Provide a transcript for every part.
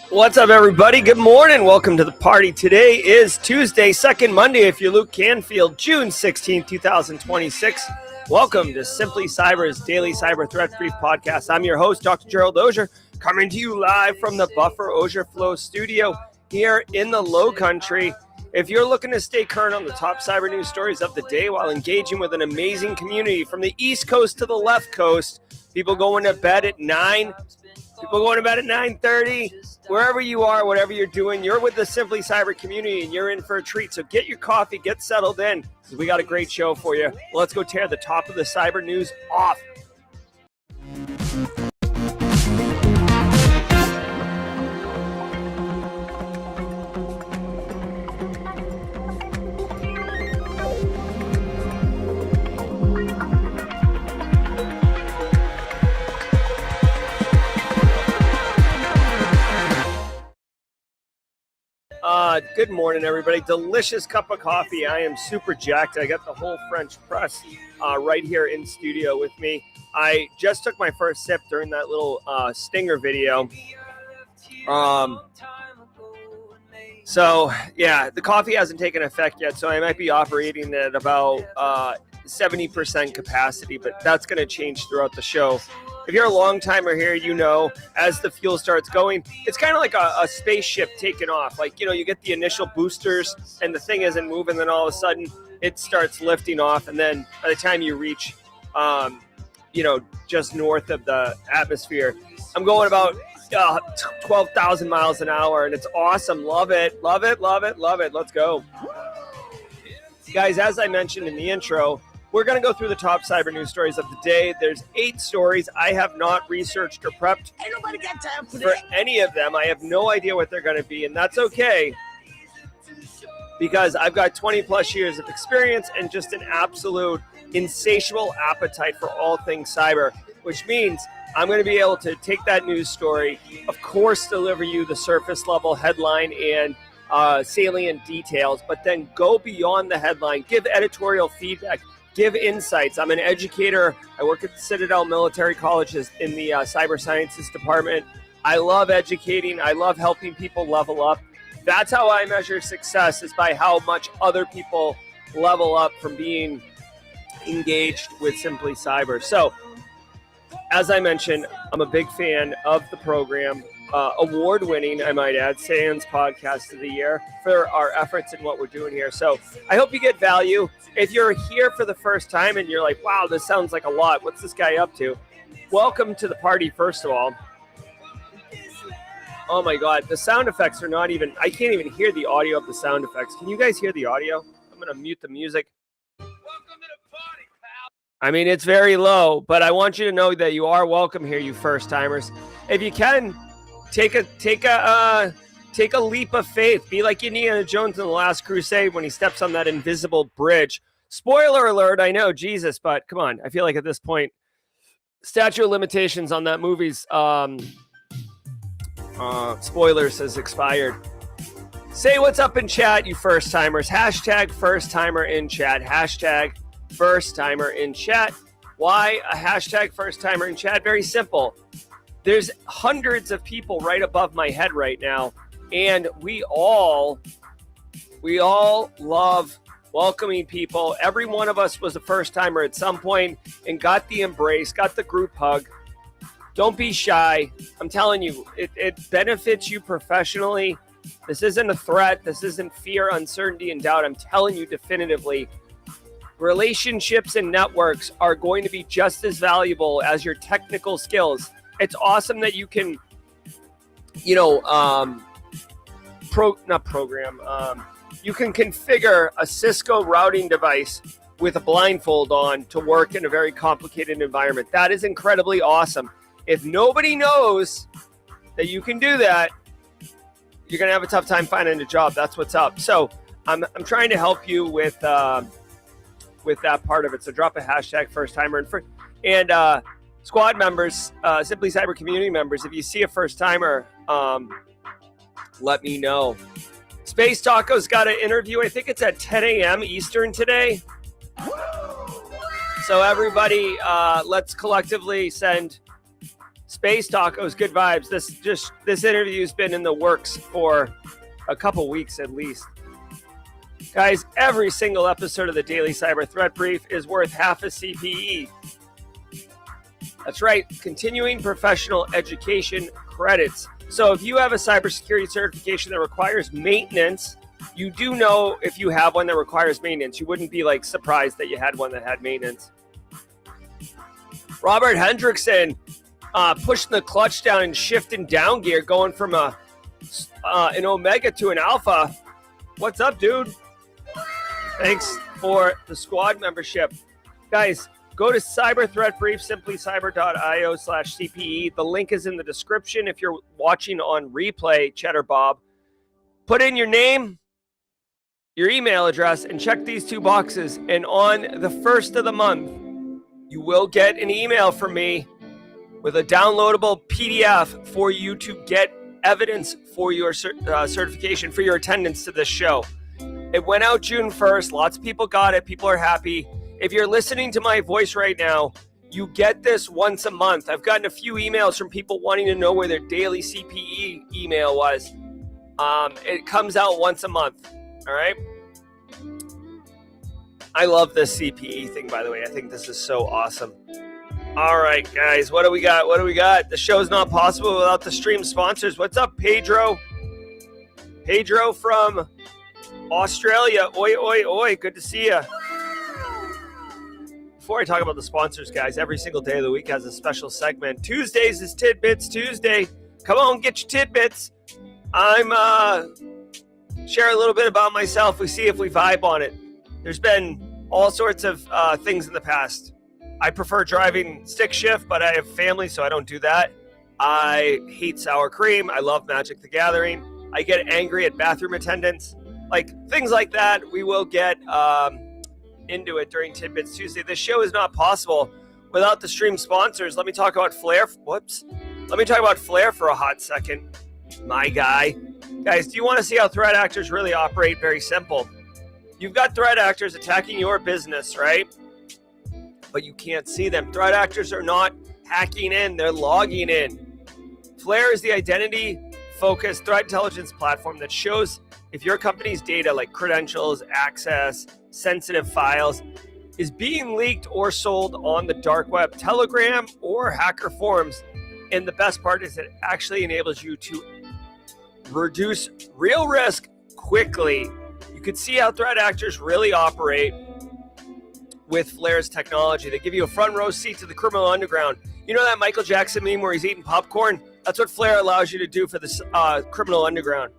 What's up, everybody? Good morning. Welcome to the party. Today is Tuesday, second Monday, if you're Luke Canfield, June 16, 2026. Welcome to Simply Cyber's Daily Cyber Threat Brief podcast. I'm your host, Dr. Gerald Auger, coming to you live from the Buffer Auger Flow studio here in the Low Country. If you're looking to stay current on the top cyber news stories of the day while engaging with an amazing community from the East Coast to the left coast, people going to bed at 9, people going to bed at 9:30, wherever you are, whatever you're doing, you're with the Simply Cyber community and you're in for a treat. So get your coffee, get settled in, because we got a great show for you. Let's go tear the top of the cyber news off. Good morning, everybody. Delicious cup of coffee. I am super jacked. I got the whole French press right here in studio with me. I just took my first sip during that little stinger video. So, yeah, the coffee hasn't taken effect yet, so I might be operating at about 70% capacity, but that's going to change throughout the show. If you're a long timer here, you know, as the fuel starts going, it's kind of like a spaceship taking off. Like, you know, you get the initial boosters and the thing isn't moving, then all of a sudden it starts lifting off. And then by the time you reach, just north of the atmosphere, I'm going about 12,000 miles an hour, and it's awesome. Love it, love it, love it, love it. Let's go. Guys, as I mentioned in the intro, we're going to go through the top cyber news stories of the day. There's 8 stories. I have not researched or prepped Ain't nobody got time for any of them. I have no idea what they're going to be, and that's okay, because I've got 20 plus years of experience and just an absolute insatiable appetite for all things cyber, which means I'm going to be able to take that news story, of course, deliver you the surface level headline and salient details, but then go beyond the headline, give editorial feedback, give insights. I'm an educator. I work at the Citadel Military College in the cyber sciences department. I love educating. I love helping people level up. That's how I measure success, is by how much other people level up from being engaged with Simply Cyber. So, as I mentioned, I'm a big fan of the program. Award-winning, I might add, SANS Podcast of the Year for our efforts and what we're doing here. So I hope you get value. If you're here for the first time and you're like, wow, this sounds like a lot, what's this guy up to? Welcome to the party, first of all. Oh my God, the sound effects are not even, I can't even hear the audio of the sound effects. Can you guys hear the audio? I'm going to mute the music. Welcome to the party, pal. I mean, it's very low, but I want you to know that you are welcome here, you first timers. If you can, take a leap of faith. Be like Indiana Jones in The Last Crusade when he steps on that invisible bridge. Spoiler alert, I know, Jesus, but come on. I feel like at this point, statute of limitations on that movie's spoilers has expired. Say what's up in chat, you first timers. Hashtag first timer in chat. Hashtag first timer in chat. Why a hashtag first timer in chat? Very simple. There's hundreds of people right above my head right now, and we all love welcoming people. Every one of us was a first-timer at some point and got the embrace, got the group hug. Don't be shy. I'm telling you, it benefits you professionally. This isn't a threat. This isn't fear, uncertainty, and doubt. I'm telling you definitively, relationships and networks are going to be just as valuable as your technical skills. It's awesome that you can, you can configure a Cisco routing device with a blindfold on to work in a very complicated environment. That is incredibly awesome. If nobody knows that you can do that, you're going to have a tough time finding a job. That's what's up. So I'm trying to help you with that part of it. So drop a hashtag first timer and squad members, Simply Cyber community members, if you see a first timer, let me know. Space Taco's got an interview. I think it's at 10 a.m. Eastern today. So everybody, let's collectively send Space Tacos, good vibes. This interview's been in the works for a couple weeks at least. Guys, every single episode of the Daily Cyber Threat Brief is worth half a CPE. That's right, continuing professional education credits. So if you have a cybersecurity certification that requires maintenance, you do know if you have one that requires maintenance. You wouldn't be like surprised that you had one that had maintenance. Robert Hendrickson pushing the clutch down and shifting down gear, going from an Omega to an Alpha. What's up, dude? Thanks for the squad membership. Guys, go to Cyber Threat Brief, simplycyber.io/CPE. The link is in the description if you're watching on replay, Cheddar Bob. Put in your name, your email address, and check these two boxes. And on the first of the month, you will get an email from me with a downloadable PDF for you to get evidence for your certification, for your attendance to this show. It went out June 1st. Lots of people got it. People are happy. If you're listening to my voice right now, you get this once a month. I've gotten a few emails from people wanting to know where their daily CPE email was. It comes out once a month. All right. I love this CPE thing, by the way. I think this is so awesome. All right, guys, what do we got? The show is not possible without the stream sponsors. What's up, Pedro? Pedro from Australia. Oi, oi, oi. Good to see you. Before I talk about the sponsors, guys, every single day of the week has a special segment. Tuesdays is Tidbits Tuesday. Come on, get your tidbits. I'm share a little bit about myself. We see if we vibe on it. There's been all sorts of things in the past. I prefer driving stick shift, but I have family, so I don't do that. I hate sour cream. I love Magic the Gathering. I get angry at bathroom attendants. Like, things like that, we will get into it during Tidbits Tuesday. This show is not possible without the stream sponsors. Let me talk about Flare. Let me talk about Flare for a hot second. My guy. Guys, do you want to see how threat actors really operate? Very simple. You've got threat actors attacking your business, right? But you can't see them. Threat actors are not hacking in, they're logging in. Flare is the identity-focused threat intelligence platform that shows if your company's data, like credentials, access, sensitive files, is being leaked or sold on the dark web, Telegram, or hacker forums. And the best part is it actually enables you to reduce real risk quickly. You can see how threat actors really operate with Flare's technology. They give you a front row seat to the criminal underground. You know that Michael Jackson meme where he's eating popcorn? That's what Flare allows you to do for this criminal underground.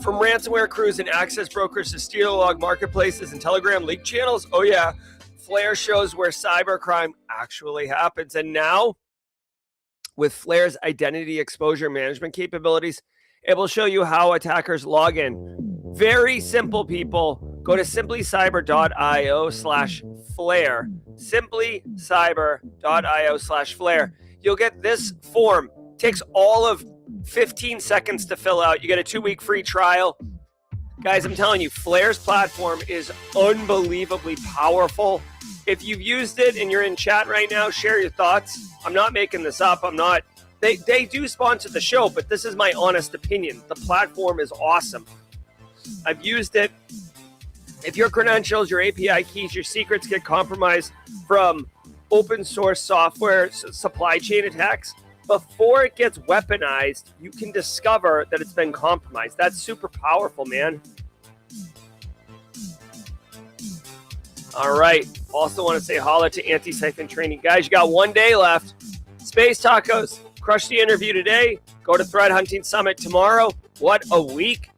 From ransomware crews and access brokers to steal log marketplaces and Telegram leak channels, oh yeah, Flare shows where cybercrime actually happens. And now, with Flare's identity exposure management capabilities, it will show you how attackers log in. Very simple, people. Go to simplycyber.io/flare. Simplycyber.io/flare. You'll get this form. Takes all of 15 seconds to fill out. You get a 2-week free trial. Guys, I'm telling you, Flare's platform is unbelievably powerful. If you've used it and you're in chat right now, share your thoughts. I'm not making this up. They do sponsor the show, but this is my honest opinion. The platform is awesome. I've used it. If your credentials, your API keys, your secrets get compromised from open source software supply chain attacks, before it gets weaponized, you can discover that it's been compromised. That's super powerful, man. All right. Also want to say holla to Anti-Siphon Training. Guys, you got 1 day left. Space Tacos, crush the interview today. Go to Threat Hunting Summit tomorrow. What a week.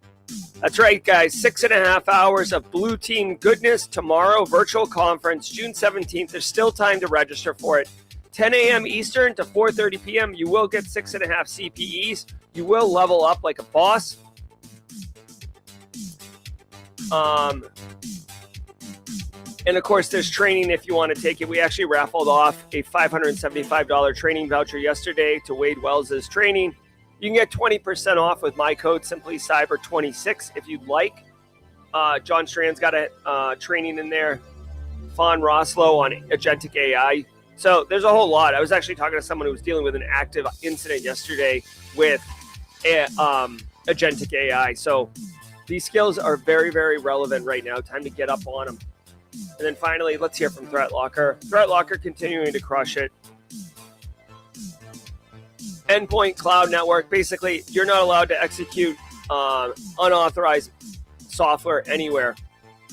That's right, guys. 6.5 hours of blue team goodness tomorrow. Virtual conference, June 17th. There's still time to register for it. 10 a.m. Eastern to 4:30 p.m. You will get 6.5 CPEs. You will level up like a boss. And of course, there's training if you want to take it. We actually raffled off a $575 training voucher yesterday to Wade Wells' training. You can get 20% off with my code, simplycyber26, if you'd like. John Strand's got a training in there. Fawn Roslow on agentic AI. So there's a whole lot. I was actually talking to someone who was dealing with an active incident yesterday with agentic AI. So these skills are very, very relevant right now. Time to get up on them. And then finally, let's hear from ThreatLocker. ThreatLocker continuing to crush it. Endpoint cloud network. Basically, you're not allowed to execute unauthorized software anywhere.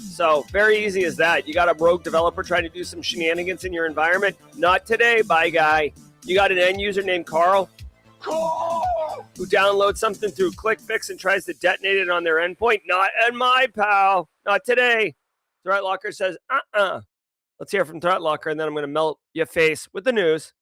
So very easy as that. You got a rogue developer trying to do some shenanigans in your environment? Not today, bye guy. You got an end user named Carl who downloads something through ClickFix and tries to detonate it on their endpoint? Not at my pal. Not today. ThreatLocker says, Let's hear from ThreatLocker, and then I'm going to melt your face with the news.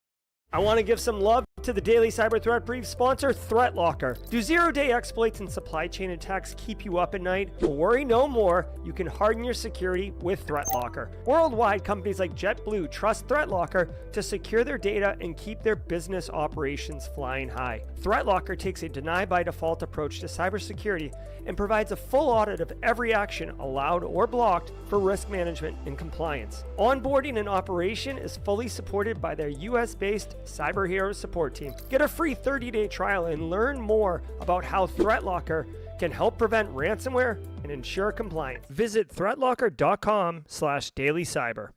I want to give some love to the Daily Cyber Threat Brief sponsor, ThreatLocker. Do zero-day exploits and supply chain attacks keep you up at night? Well, worry no more. You can harden your security with ThreatLocker. Worldwide, companies like JetBlue trust ThreatLocker to secure their data and keep their business operations flying high. ThreatLocker takes a deny-by-default approach to cybersecurity and provides a full audit of every action allowed or blocked for risk management and compliance. Onboarding and operation is fully supported by their US-based Cyber Heroes support team. Get a free 30-day trial and learn more about how ThreatLocker can help prevent ransomware and ensure compliance. Visit threatlocker.com/dailycyber.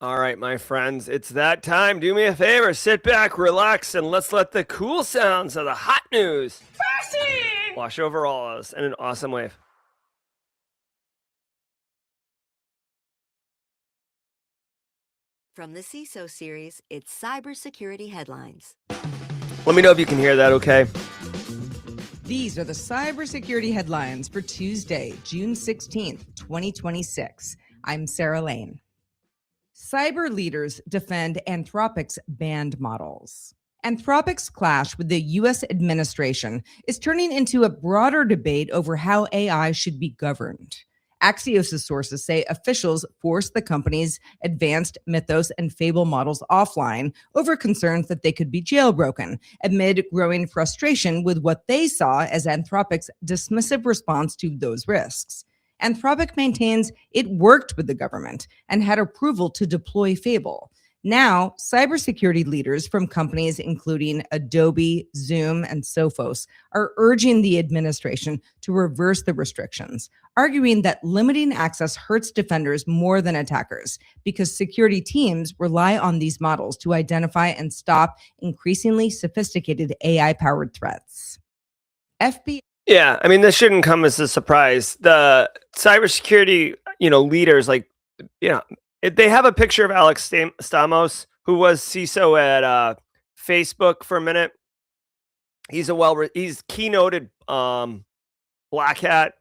All right, my friends, it's that time. Do me a favor, sit back, relax, and let's let the cool sounds of the hot news wash over all of us in an awesome wave. From the CISO series, it's cybersecurity headlines. Let me know if you can hear that okay. These are the cybersecurity headlines for Tuesday, June 16th, 2026. I'm Sarah Lane. Cyber leaders defend Anthropic's banned models. Anthropic's clash with the U.S. administration is turning into a broader debate over how AI should be governed. Axios' sources say officials forced the company's advanced Mythos and Fable models offline over concerns that they could be jailbroken, amid growing frustration with what they saw as Anthropic's dismissive response to those risks. Anthropic maintains it worked with the government and had approval to deploy Fable. Now, cybersecurity leaders from companies including Adobe, Zoom, and Sophos are urging the administration to reverse the restrictions, arguing that limiting access hurts defenders more than attackers because security teams rely on these models to identify and stop increasingly sophisticated AI-powered threats. FBI. Yeah, I mean, this shouldn't come as a surprise. The cybersecurity, leaders, they have a picture of Alex Stamos, who was CISO at Facebook for a minute. He's he's keynoted Black Hat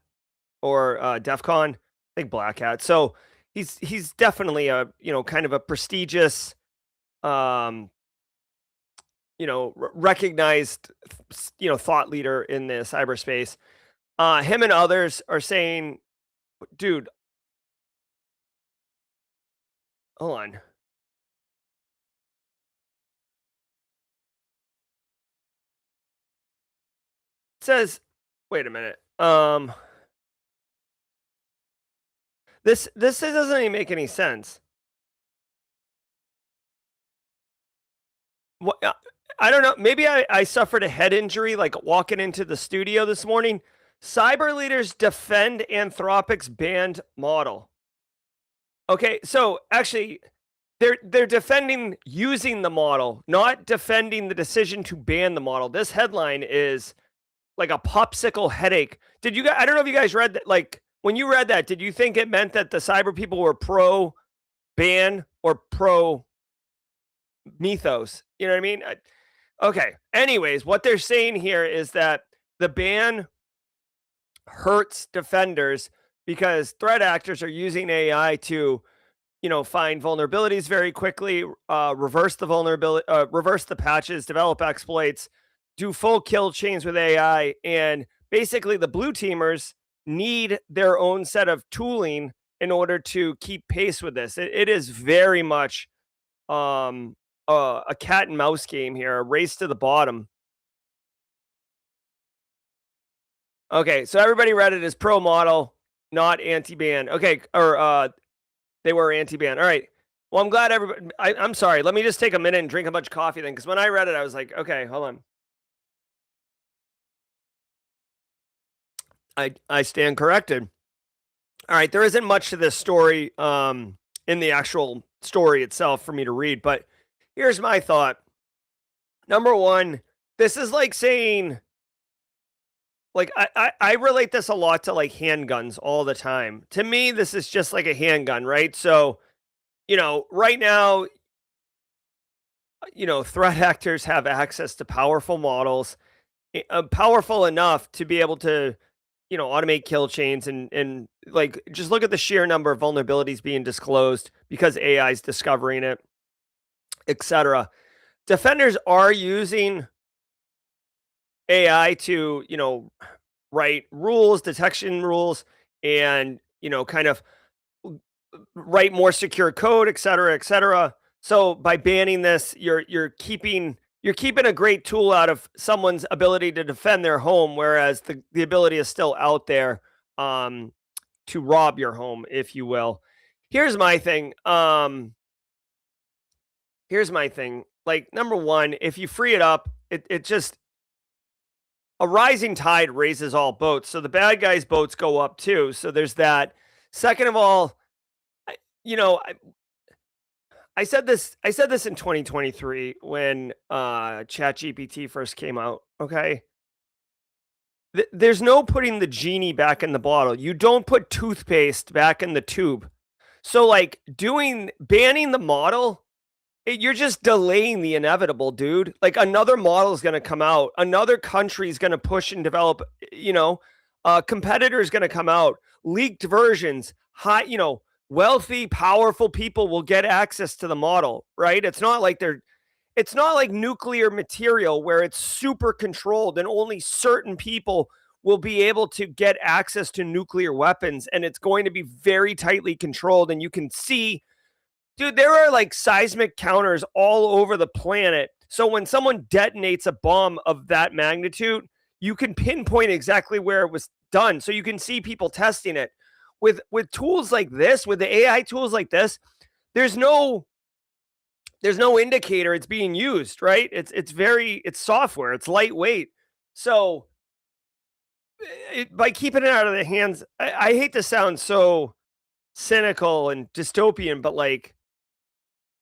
or DEF CON, I think Black Hat. So he's definitely a kind of a prestigious, recognized thought leader in the cyberspace. Him and others are saying, dude, hold on. It says, wait a minute. This doesn't even make any sense. What? I don't know. Maybe I suffered a head injury like walking into the studio this morning. Cyber leaders defend Anthropic's banned model. Okay, so actually, they're defending using the model, not defending the decision to ban the model. This headline is like a popsicle headache. Did you guys? I don't know if you guys read that. Like when you read that, did you think it meant that the cyber people were pro ban or pro Mythos? You know what I mean? Okay. Anyways, what they're saying here is that the ban hurts defenders because threat actors are using AI to, find vulnerabilities very quickly, reverse the vulnerability, reverse the patches, develop exploits, do full kill chains with AI, and basically the blue teamers need their own set of tooling in order to keep pace with this. It is very much a cat and mouse game here, a race to the bottom. Okay, so everybody read it as pro model, not anti-ban. Okay, or they were anti-ban. All right. Well, I'm glad everybody. I'm sorry. Let me just take a minute and drink a bunch of coffee then, because when I read it, I was like, okay, hold on. I stand corrected. All right, there isn't much to this story in the actual story itself for me to read, but here's my thought. Number one, this is like saying, like, I relate this a lot to like handguns all the time. To me, this is just like a handgun, right? So, right now, threat actors have access to powerful models, powerful enough to be able to, automate kill chains and like just look at the sheer number of vulnerabilities being disclosed because AI is discovering it, etc. Defenders are using AI to, write rules, detection rules, and, kind of write more secure code, et cetera, et cetera. So by banning this, you're keeping a great tool out of someone's ability to defend their home, whereas the ability is still out there to rob your home, if you will. Here's my thing. Like, number one, if you free it up, it just a rising tide raises all boats. So the bad guys' boats go up too. So there's that. Second of all, you know, I, I said this. I said this in 2023 when ChatGPT first came out. Okay, there's no putting the genie back in the bottle. You don't put toothpaste back in the tube. So, like, banning the model, you're just delaying the inevitable, dude. Like, another model is going to come out. Another country is going to push and develop. Competitor is going to come out. Leaked versions. Wealthy, powerful people will get access to the model, right? It's not like nuclear material where it's super controlled and only certain people will be able to get access to nuclear weapons, and it's going to be very tightly controlled. And you can see, dude, there are like seismic counters all over the planet. So when someone detonates a bomb of that magnitude, you can pinpoint exactly where it was done. So you can see people testing it. With tools like this, with the AI tools like this, there's no indicator it's being used, right? It's software, it's lightweight. So by keeping it out of the hands, I hate to sound so cynical and dystopian, but like,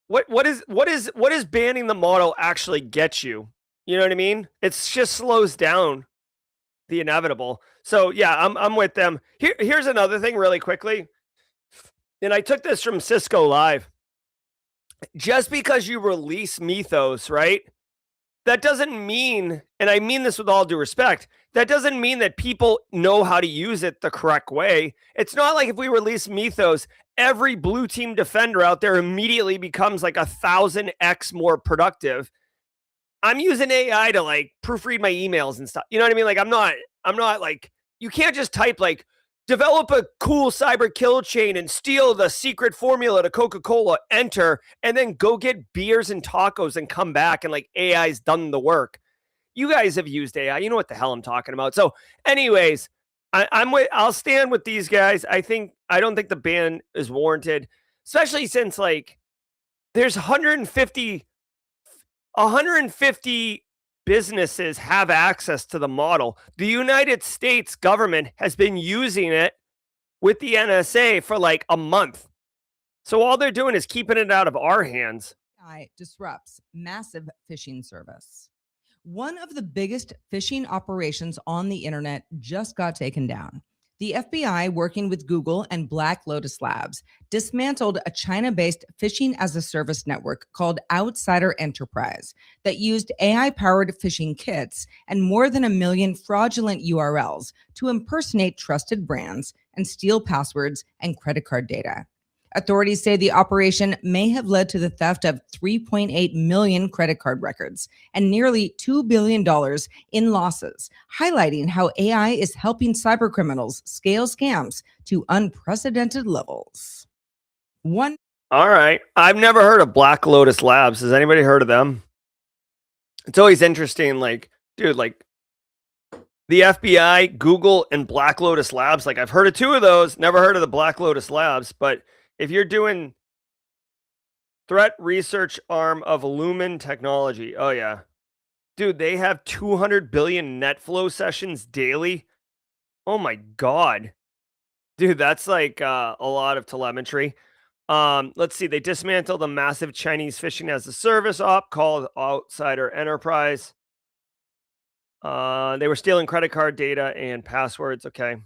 what is banning the model actually get you? You know what I mean? It's just slows down the inevitable. So yeah, I'm with them. Here's another thing really quickly. And I took this from Cisco Live. Just because you release Mythos, right? That doesn't mean, and I mean this with all due respect, that doesn't mean that people know how to use it the correct way. It's not like if we release Mythos, every blue team defender out there immediately becomes like 1,000x more productive. I'm using AI to like proofread my emails and stuff. You know what I mean? Like, I'm not like, you can't just type like, develop a cool cyber kill chain and steal the secret formula to Coca-Cola, enter, and then go get beers and tacos and come back and like AI's done the work. You guys have used AI. You know what the hell I'm talking about. So anyways, I'll stand with these guys. I don't think the ban is warranted, especially since like there's 150 businesses have access to the model. The United States government has been using it with the NSA for like a month. So all they're doing is keeping it out of our hands. AI disrupts massive phishing service. One of the biggest phishing operations on the internet just got taken down. The FBI, working with Google and Black Lotus Labs, dismantled a China-based phishing-as-a-service network called Outsider Enterprise that used AI-powered phishing kits and more than 1 million fraudulent URLs to impersonate trusted brands and steal passwords and credit card data. Authorities say the operation may have led to the theft of 3.8 million credit card records and nearly $2 billion in losses, highlighting how AI is helping cybercriminals scale scams to unprecedented levels. All right. I've never heard of Black Lotus Labs. Has anybody heard of them? It's always interesting. Like, dude, like, the FBI, Google, and Black Lotus Labs. Like I've heard of 2 of those, never heard of the Black Lotus Labs, but if you're doing threat research arm of Lumen Technology, oh yeah. Dude, they have 200 billion net flow sessions daily. Oh my god. Dude, that's like a lot of telemetry. Let's see. They dismantled a massive Chinese phishing as a service op called Outsider Enterprise. They were stealing credit card data and passwords. Okay.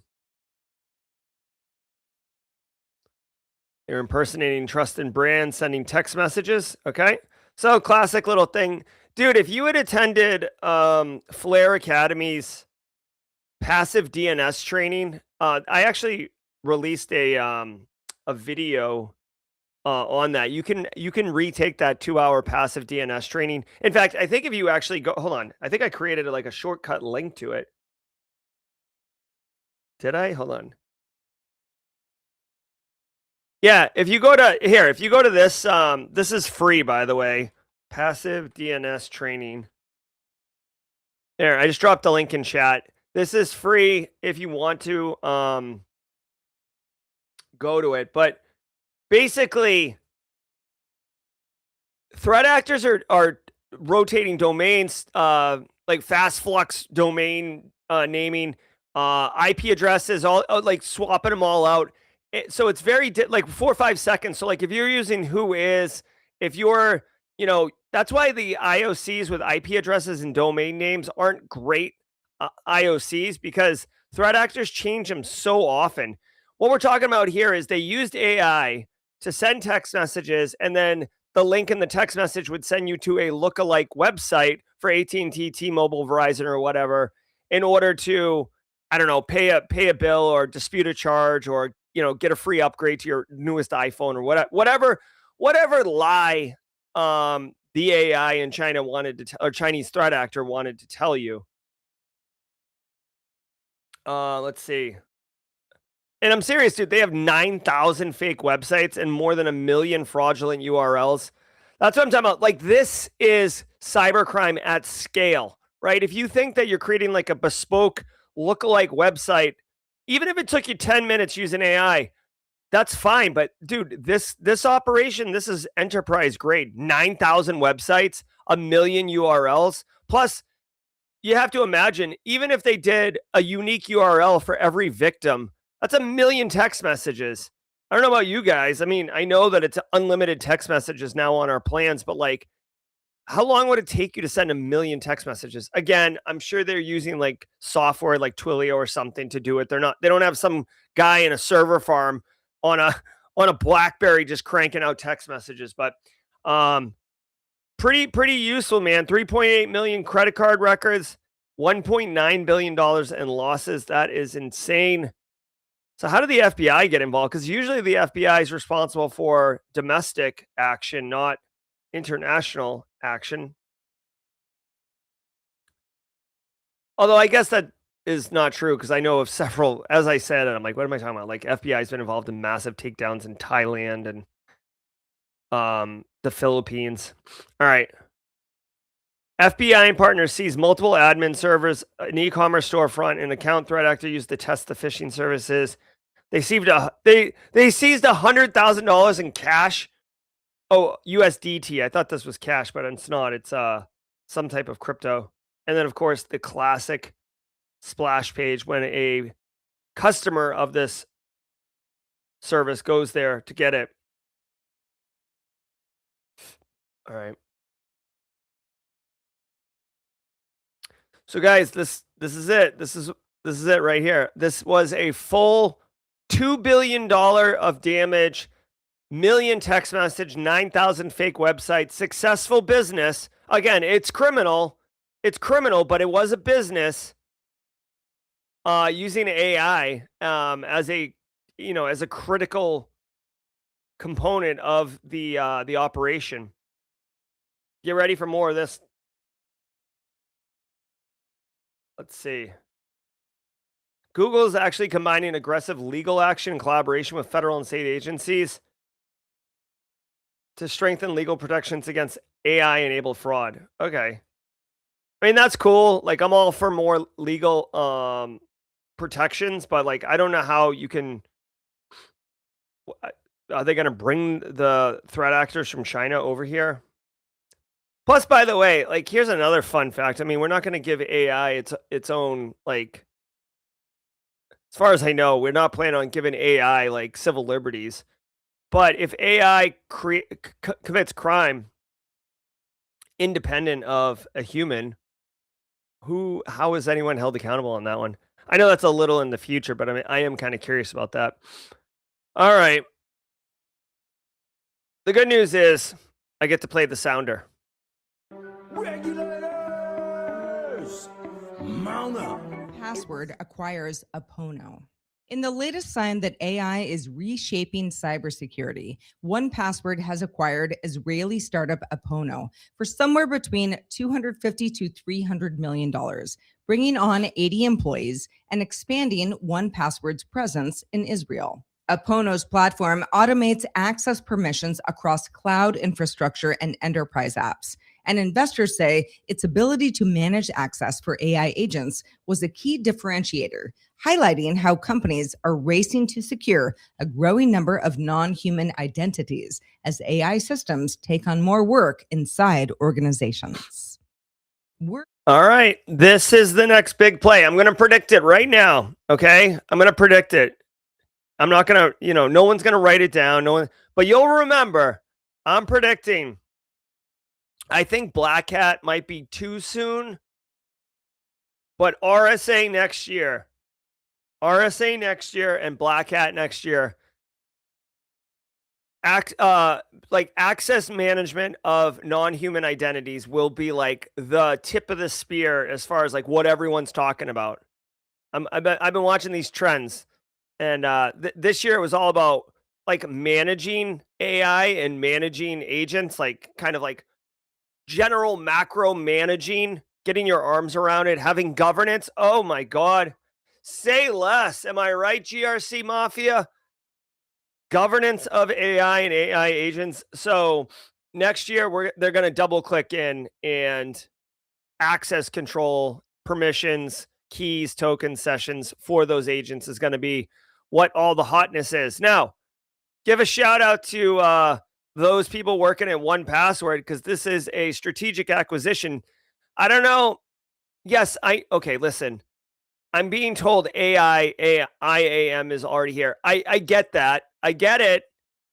They're impersonating trusted brands, sending text messages. Okay. So classic little thing. Dude, if you had attended Flare Academy's passive DNS training, I actually released a video on that. You can retake that 2-hour passive DNS training. In fact, I think if you actually go, hold on, I think I created like a shortcut link to it. Did I? Hold on. Yeah, if you go to this, this is free, by the way. Passive DNS training. There, I just dropped the link in chat. This is free if you want to go to it. But basically, threat actors are rotating domains, like fast flux domain naming, IP addresses, all like swapping them all out. So it's very like 4 or 5 seconds. So like if you're using Whois, if you're, that's why the IOCs with IP addresses and domain names aren't great IOCs, because threat actors change them so often. What we're talking about here is they used AI to send text messages, and then the link in the text message would send you to a lookalike website for AT&T, T-Mobile, Verizon, or whatever, in order to, I don't know, pay a bill or dispute a charge, or get a free upgrade to your newest iPhone, or whatever lie the AI in China wanted to or Chinese threat actor wanted to tell you. Let's see. And I'm serious, dude. They have 9,000 fake websites and more than 1 million fraudulent URLs. That's what I'm talking about. Like, this is cybercrime at scale, right? If you think that you're creating like a bespoke lookalike website, even if it took you 10 minutes using AI, that's fine. But dude, this operation, this is enterprise grade. 9,000 websites, 1 million URLs. Plus, you have to imagine, even if they did a unique URL for every victim, that's 1 million text messages. I don't know about you guys. I mean, I know that it's unlimited text messages now on our plans, but like, how long would it take you to send 1 million text messages? Again, I'm sure they're using like software like Twilio or something to do it. They don't have some guy in a server farm on a BlackBerry just cranking out text messages, but pretty useful, man. 3.8 million credit card records, $1.9 billion in losses. That is insane. So how did the FBI get involved? Because usually the FBI is responsible for domestic action, not international action. Although I guess that is not true, because I know of several, as I said, and I'm like, what am I talking about? Like, FBI has been involved in massive takedowns in Thailand and the Philippines. All right. FBI and partners seized multiple admin servers, an e-commerce storefront, and account threat actor used to test the phishing services. They seized $100,000 in cash. Oh, USDT. I thought this was cash, but it's not. It's some type of crypto. And then, of course, the classic splash page when a customer of this service goes there to get it. All right. So guys, this is it. This is it right here. This was a full $2 billion of damage, million text message, 9,000 fake websites, successful business. Again, it's criminal. It's criminal, but it was a business using AI as a critical component of the operation. Get ready for more of this. Let's see. Google is actually combining aggressive legal action in collaboration with federal and state agencies to strengthen legal protections against AI-enabled fraud. Okay. I mean, that's cool. Like, I'm all for more legal protections, but like, I don't know how you can. Are they going to bring the threat actors from China over here? Plus, by the way, like, here's another fun fact. I mean, we're not going to give AI its own, like, as far as I know, we're not planning on giving AI like civil liberties. But if AI commits crime independent of a human, how is anyone held accountable on that one? I know that's a little in the future, but I mean, I am kind of curious about that. All right. The good news is I get to play the sounder. Regulators, mount up. Password acquires Apono. In the latest sign that AI is reshaping cybersecurity, 1Password has acquired Israeli startup Apono for somewhere between $250 to $300 million, bringing on 80 employees and expanding 1Password's presence in Israel. Apono's platform automates access permissions across cloud infrastructure and enterprise apps. And investors say its ability to manage access for AI agents was a key differentiator, highlighting how companies are racing to secure a growing number of non-human identities as AI systems take on more work inside organizations. All right, this is the next big play. I'm going to predict it right now, okay? I'm going to predict it. I'm not going to, no one's going to write it down. No one, but you'll remember, I'm predicting. I think Black Hat might be too soon, but RSA next year and Black Hat next year. Like access management of non-human identities will be like the tip of the spear as far as like what everyone's talking about. I've been watching these trends, and this year it was all about like managing AI and managing agents, like kind of like general macro managing, getting your arms around it, having governance. Oh my God. Say less. Am I right, GRC Mafia? Governance of AI and AI agents. So next year, they're going to double click in, and access control, permissions, keys, tokens, sessions for those agents is going to be what all the hotness is. Now, give a shout out to those people working at 1Password, because this is a strategic acquisition. I don't know. Yes, listen. I'm being told IAM is already here. I get that. I get it.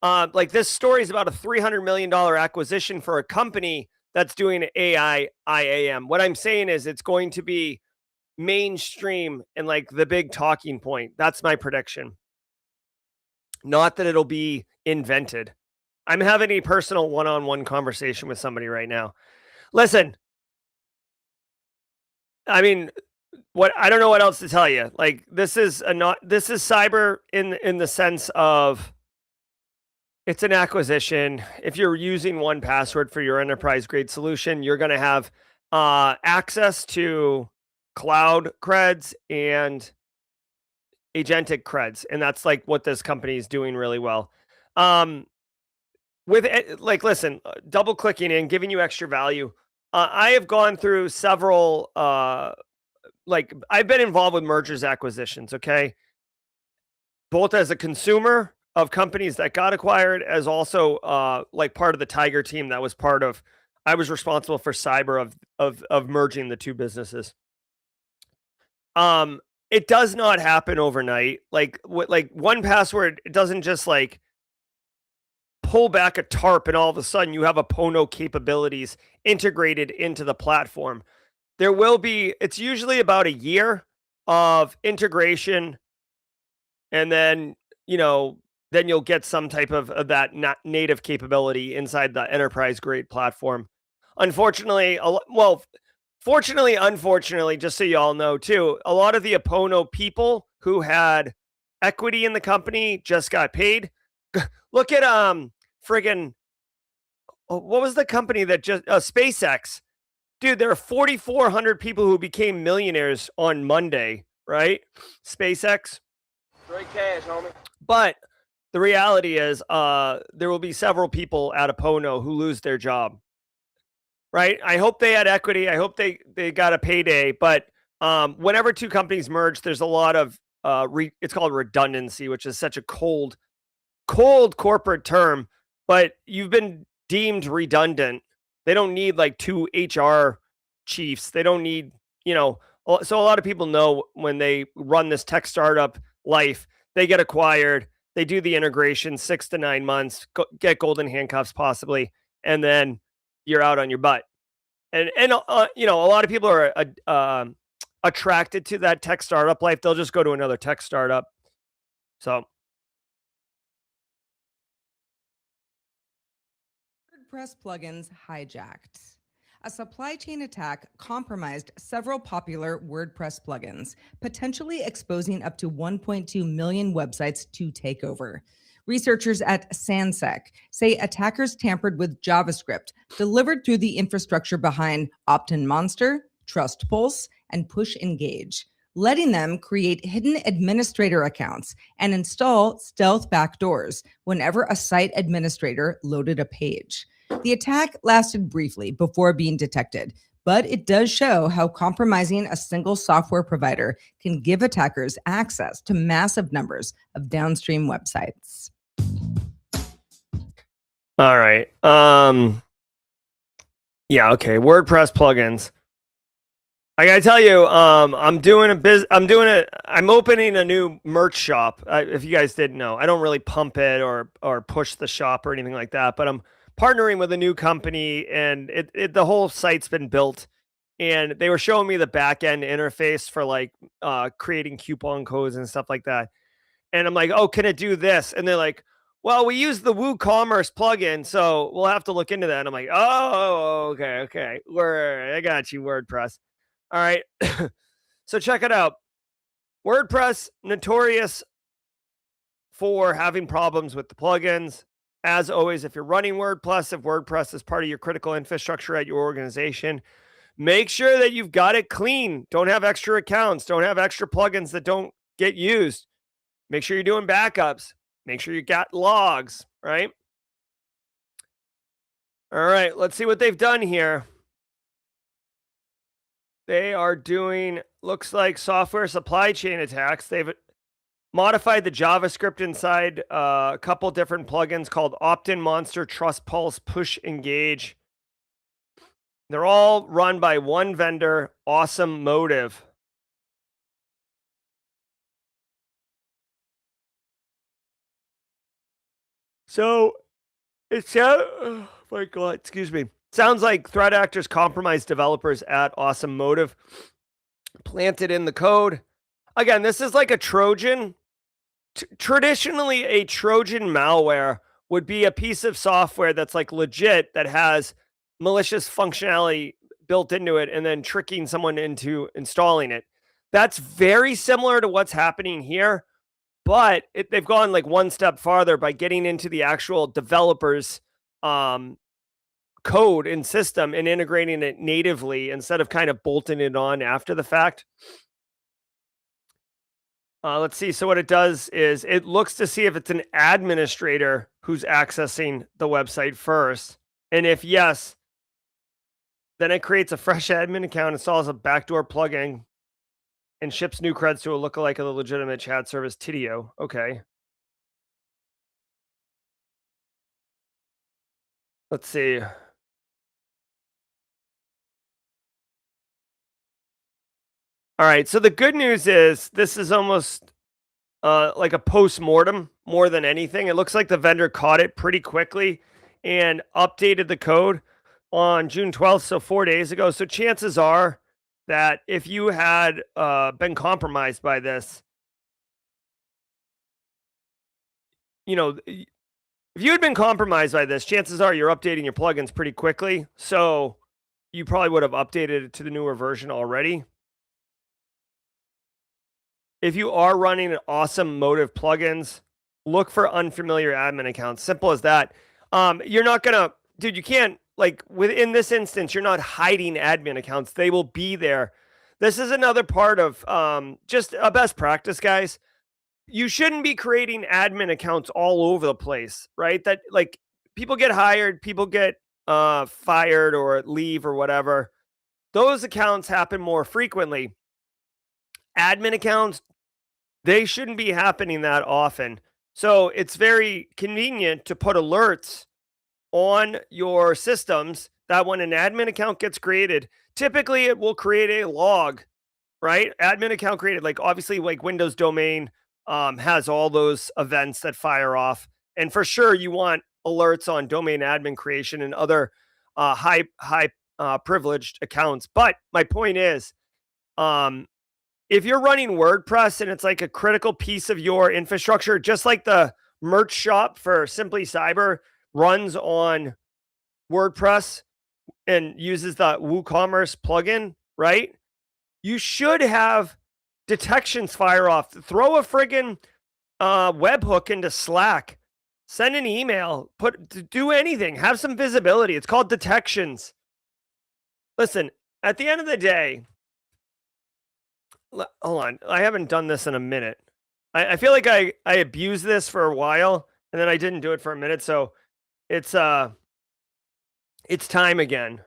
Like, this story is about a $300 million acquisition for a company that's doing AI IAM. What I'm saying is it's going to be mainstream and like the big talking point. That's my prediction. Not that it'll be invented. I'm having a personal one-on-one conversation with somebody right now. Listen, I mean, I don't know what else to tell you. Like, this is cyber in the sense of it's an acquisition. If you're using 1Password for your enterprise grade solution, you're going to have access to cloud creds and agentic creds, and that's like what this company is doing really well. Listen, double clicking in, giving you extra value. I have gone through several. I've been involved with mergers, acquisitions. Okay, both as a consumer of companies that got acquired, as also like part of the Tiger team that was part of. I was responsible for cyber of merging the two businesses. It does not happen overnight. Like 1Password, it doesn't just like pull back a tarp and all of a sudden you have Apono capabilities integrated into the platform. It's usually about a year of integration, and then, then you'll get some type of that native capability inside the enterprise grade platform. Unfortunately, fortunately, unfortunately, just so you all know too, a lot of the Apono people who had equity in the company just got paid. Look at friggin' what was the company that just SpaceX? Dude, there are 4,400 people who became millionaires on Monday, right? SpaceX. Straight cash, homie. But the reality is there will be several people at Apono who lose their job. right? I hope they had equity. I hope they got a payday. But whenever two companies merge, there's a lot of it's called redundancy, which is such a cold corporate term. But you've been deemed redundant. They don't need like two HR chiefs. They don't need, so a lot of people know when they run this tech startup life, they get acquired, they do the integration 6 to 9 months, get golden handcuffs possibly, and then you're out on your butt. And a lot of people are attracted to that tech startup life. They'll just go to another tech startup. So WordPress plugins hijacked. A supply chain attack compromised several popular WordPress plugins, potentially exposing up to 1.2 million websites to takeover. Researchers at Sansec say attackers tampered with JavaScript delivered through the infrastructure behind Opt-in Monster, Trust Pulse, and Push Engage, letting them create hidden administrator accounts and install stealth backdoors whenever a site administrator loaded a page. The attack lasted briefly before being detected, but it does show how compromising a single software provider can give attackers access to massive numbers of downstream websites. all right. Yeah, okay. WordPress plugins. I gotta tell you, I'm opening a new merch shop. If you guys didn't know, I don't really pump it or push the shop or anything like that, but I'm partnering with a new company, and the whole site's been built, and they were showing me the back end interface for like creating coupon codes and stuff like that. And I'm like, oh, can it do this? And they're like, well, we use the WooCommerce plugin, so we'll have to look into that. And I'm like, oh, okay. I got you, WordPress. All right. So check it out. WordPress, notorious for having problems with the plugins. As always, if you're running WordPress, if WordPress is part of your critical infrastructure at your organization, make sure that you've got it clean. Don't have extra accounts. Don't have extra plugins that don't get used. Make sure you're doing backups. Make sure you got logs, right? All right, let's see what they've done here. They are doing, looks like software supply chain attacks. They've modified the JavaScript inside a couple different plugins called Opt-in Monster, Trust Pulse, Push Engage. They're all run by one vendor, Awesome Motive. So it's oh my God, excuse me. Sounds like threat actors compromised developers at Awesome Motive, planted in the code. Again, this is like a Trojan. Traditionally, a Trojan malware would be a piece of software that's like legit, that has malicious functionality built into it, and then tricking someone into installing it. That's very similar to what's happening here, but they've gone like one step farther by getting into the actual developer's code and system and integrating it natively instead of kind of bolting it on after the fact. Let's see. So what it does is it looks to see if it's an administrator who's accessing the website first. And if yes, then it creates a fresh admin account, installs a backdoor plugin, and ships new creds to a lookalike of the legitimate chat service Tidio. Okay. Let's see. All right. So the good news is this is almost like a post-mortem more than anything. It looks like the vendor caught it pretty quickly and updated the code on June 12th, so 4 days ago. So chances are that if you had been compromised by this, if you had been compromised by this, chances are you're updating your plugins pretty quickly. So you probably would have updated it to the newer version already. If you are running an Awesome Motive plugins, look for unfamiliar admin accounts. Simple as that. You're not gonna, dude, you can't, like, within this instance, you're not hiding admin accounts. They will be there. This is another part of just a best practice, guys. You shouldn't be creating admin accounts all over the place, right? That, like, people get hired, people get fired or leave or whatever. Those accounts happen more frequently. Admin accounts, they shouldn't be happening that often. So it's very convenient to put alerts on your systems that when an admin account gets created, typically it will create a log, right? Admin account created, like obviously like Windows domain has all those events that fire off. And for sure you want alerts on domain admin creation and other high privileged accounts. But my point is, if you're running WordPress and it's like a critical piece of your infrastructure, just like the merch shop for Simply Cyber runs on WordPress and uses the WooCommerce plugin, right? You should have detections fire off. Throw a friggin' webhook into Slack. Send an email. Do anything. Have some visibility. It's called detections. Listen, at the end of the day, hold on. I haven't done this in a minute. I feel like I abused this for a while, and then I didn't do it for a minute. So it's time again.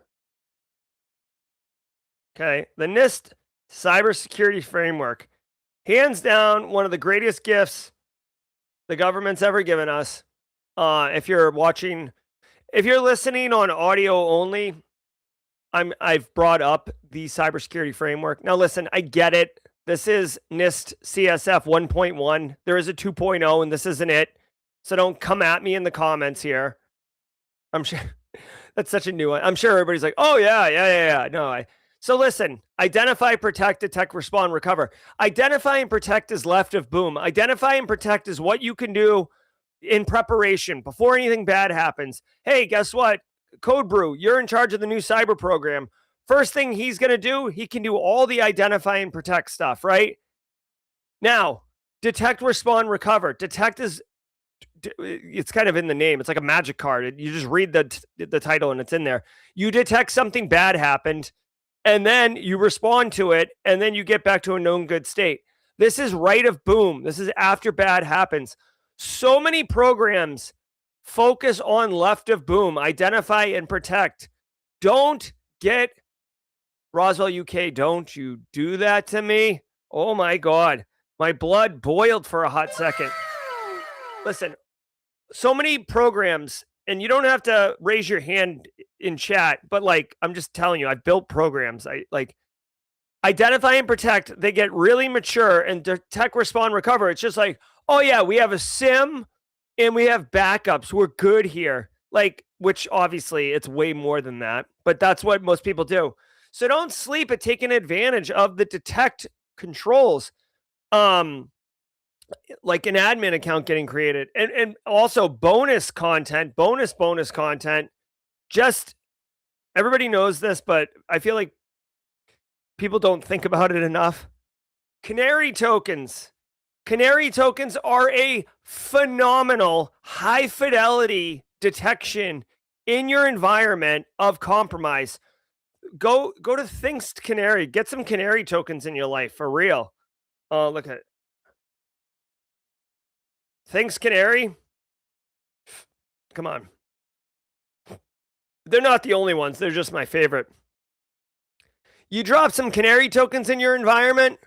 Okay, the NIST cybersecurity framework, hands down, one of the greatest gifts the government's ever given us. If you're listening on audio only, I've brought up the cybersecurity framework. Now, listen, I get it. This is NIST CSF 1.1. There is a 2.0, and this isn't it. So don't come at me in the comments here. I'm sure that's such a new one. I'm sure everybody's like, oh, yeah. No, so listen, identify, protect, detect, respond, recover. Identify and protect is left of boom. Identify and protect is what you can do in preparation before anything bad happens. Hey, guess what? Code Brew, you're in charge of the new cyber program. First thing he's going to do, he can do all the identify and protect stuff, right? Now, detect, respond, recover. Detect is, it's kind of in the name. It's like a magic card. You just read the title and it's in there. You detect something bad happened, and then you respond to it, and then you get back to a known good state. This is right of boom. This is after bad happens. So many programs focus on left of boom, identify and protect. Don't get, Roswell, UK, don't you do that to me. Oh my God. My blood boiled for a hot second. Listen, so many programs, and you don't have to raise your hand in chat, but like, I'm just telling you, I've built programs. I like identify and protect. They get really mature, and detect, respond, recover. It's just like, oh yeah, we have a SIM and we have backups. We're good here. Like, which obviously it's way more than that, but that's what most people do. So don't sleep at taking advantage of the detect controls. Like an admin account getting created, and also bonus content. Just, everybody knows this, but I feel like people don't think about it enough. Canary tokens. Canary tokens are a phenomenal high fidelity detection in your environment of compromise. Go to Thinks Canary. Get some canary tokens in your life for real. Look at it. Thinks Canary. Come on. They're not the only ones. They're just my favorite. You drop some canary tokens in your environment,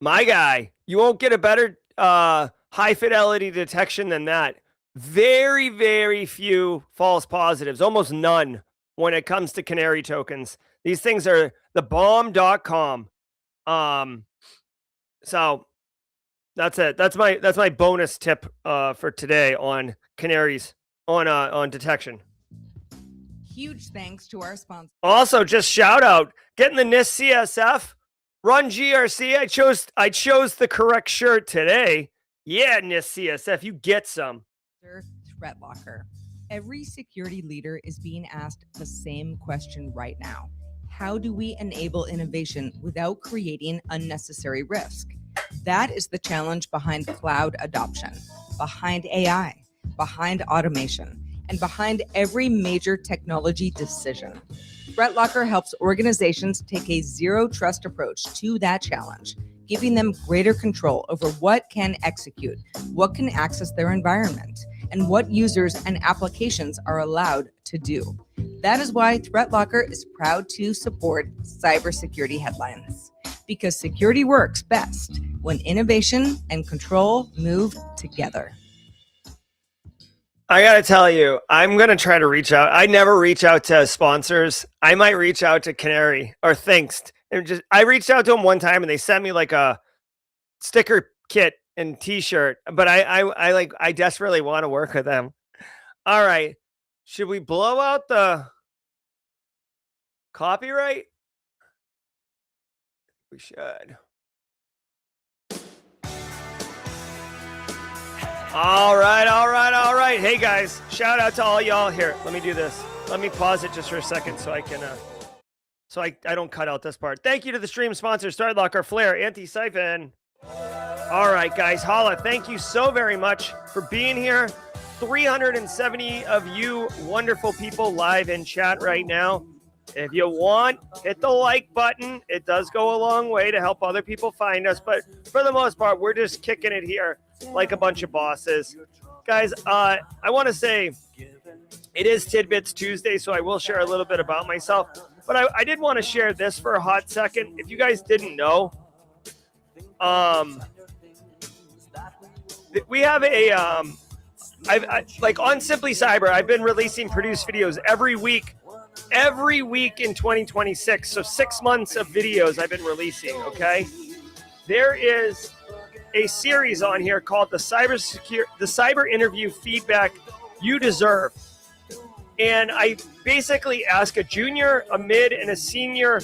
my guy, you won't get a better high fidelity detection than that. Very, very few false positives, almost none when it comes to canary tokens. These things are the bomb.com. So that's it. That's my bonus tip for today on canaries, on detection. Huge thanks to our sponsor. Also, just shout out, getting the NIST CSF, run GRC. I chose the correct shirt today. Yeah, NIST CSF, you get some. Threat Locker. Every security leader is being asked the same question right now. How do we enable innovation without creating unnecessary risk? That is the challenge behind cloud adoption, behind AI, behind automation, and behind every major technology decision. Threat Locker helps organizations take a zero trust approach to that challenge, giving them greater control over what can execute, what can access their environment, and what users and applications are allowed to do. That is why ThreatLocker is proud to support cybersecurity headlines, because security works best when innovation and control move together. I got to tell you, I'm going to try to reach out. I never reach out to sponsors. I might reach out to Canary or Thinkst. And I reached out to them one time and they sent me like a sticker kit and t-shirt, but I desperately want to work with them. All right. Should we blow out the copyright? We should. All right. Hey guys, shout out to all y'all here. Let me do this. Let me pause it just for a second so I can, I don't cut out this part. Thank you to the stream sponsors, StartLocker, Flare, Anti-Siphon. All right, guys, holla. Thank you so very much for being here. 370 of you wonderful people live in chat right now. If you want, hit the like button. It does go a long way to help other people find us. But for the most part, we're just kicking it here like a bunch of bosses. Guys, I want to say it is Tidbits Tuesday, so I will share a little bit about myself. But I did want to share this for a hot second. If you guys didn't know, we have a, like on Simply Cyber, I've been releasing produced videos every week in 2026. So 6 months of videos I've been releasing, okay? There is a series on here called the Cyber Interview Feedback You Deserve. And I basically ask a junior, a mid, and a senior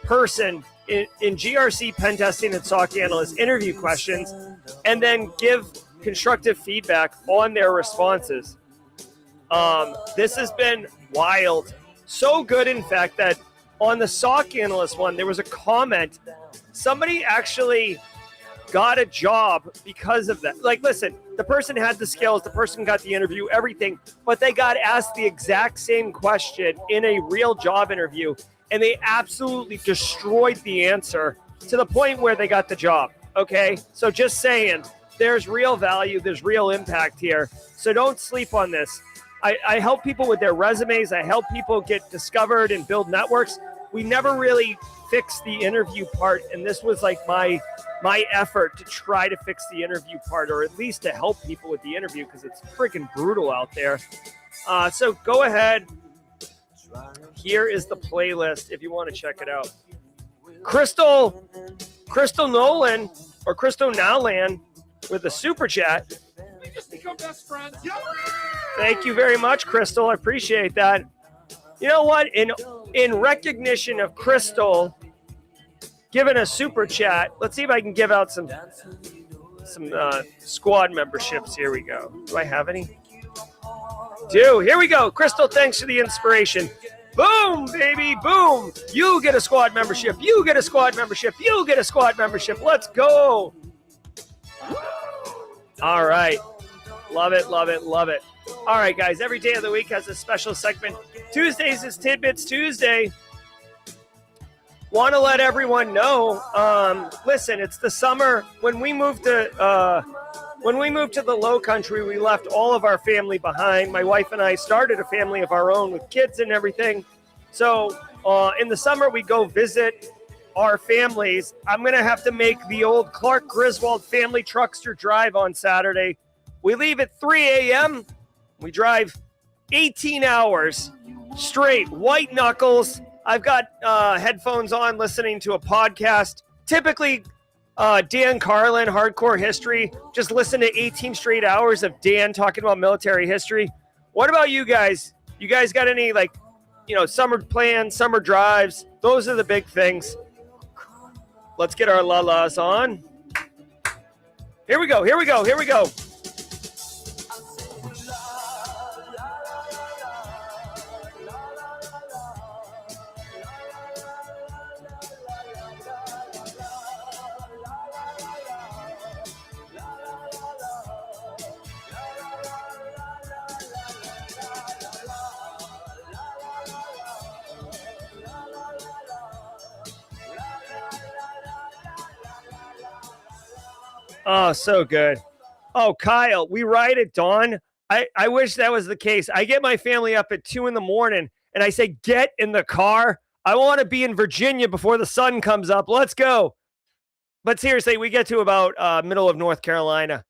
person in GRC pen testing and SOC analyst interview questions, and then give constructive feedback on their responses. This has been wild. So good, in fact, that on the SOC analyst one, there was a comment. Somebody actually got a job because of that. Like, listen, the person had the skills, the person got the interview, everything, but they got asked the exact same question in a real job interview, and they absolutely destroyed the answer to the point where they got the job, okay? So just saying, there's real value, there's real impact here. So don't sleep on this. I help people with their resumes. I help people get discovered and build networks. We never really fixed the interview part, and this was like my effort to try to fix the interview part, or at least to help people with the interview, because it's freaking brutal out there. So go ahead. Here is the playlist if you want to check it out. Crystal Nolan, or Crystal Nowland, with a super chat. We just become best friends. Thank you very much, Crystal. I appreciate that. You know what? In recognition of Crystal giving a super chat, let's see if I can give out some squad memberships. Here we go. Do I have any? Here we go. Crystal, thanks for the inspiration. Boom, baby, boom. You get a squad membership. You get a squad membership. You get a squad membership. Let's go. All right. Love it, love it, love it. All right, guys. Every day of the week has a special segment. Tuesdays is Tidbits Tuesday. Want to let everyone know, listen, it's the summer. When we moved to the Low Country, we left all of our family behind. My wife and I started a family of our own with kids and everything. So in the summer, we go visit our families. I'm going to have to make the old Clark Griswold family truckster drive on Saturday. We leave at 3 a.m. We drive 18 hours straight, white knuckles. I've got headphones on listening to a podcast. Typically, Dan Carlin, Hardcore History. Just listen to 18 straight hours of Dan talking about military history. What about you guys? You guys got any, summer plans, summer drives? Those are the big things. Let's get our la-las on. Here we go. Oh, so good. Oh, Kyle, we ride at dawn. I wish that was the case. I get my family up at 2 a.m, and I say, get in the car. I want to be in Virginia before the sun comes up. Let's go. But seriously, we get to about middle of North Carolina.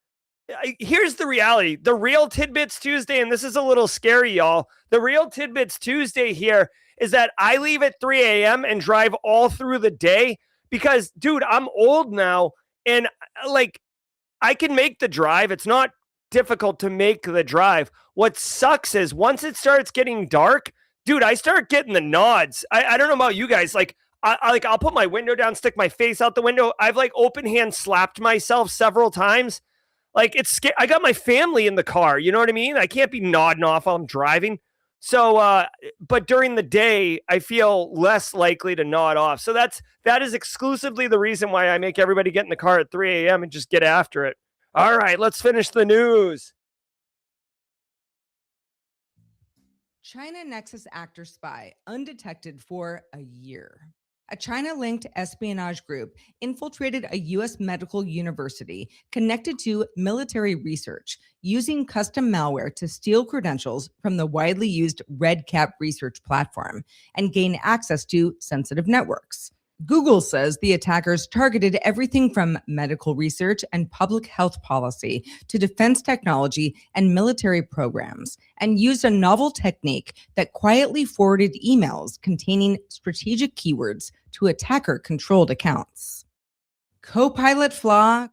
Here's the reality. The real Tidbits Tuesday, and this is a little scary, y'all. The real Tidbits Tuesday here is that I leave at 3 a.m. and drive all through the day because, dude, I'm old now. And like, I can make the drive. It's not difficult to make the drive. What sucks is once it starts getting dark, dude, I start getting the nods. I don't know about you guys. Like, I'll put my window down, stick my face out the window. I've like open hand slapped myself several times. Like it's scary. I got my family in the car. You know what I mean? I can't be nodding off while I'm driving. So, but during the day, I feel less likely to nod off. So that is exclusively the reason why I make everybody get in the car at 3 a.m. and just get after it. All right, let's finish the news. China Nexus actor spy undetected for a year. A China-linked espionage group infiltrated a U.S. medical university connected to military research using custom malware to steal credentials from the widely used RedCap research platform and gain access to sensitive networks. Google says the attackers targeted everything from medical research and public health policy to defense technology and military programs, and used a novel technique that quietly forwarded emails containing strategic keywords to attacker-controlled accounts. Copilot flaw.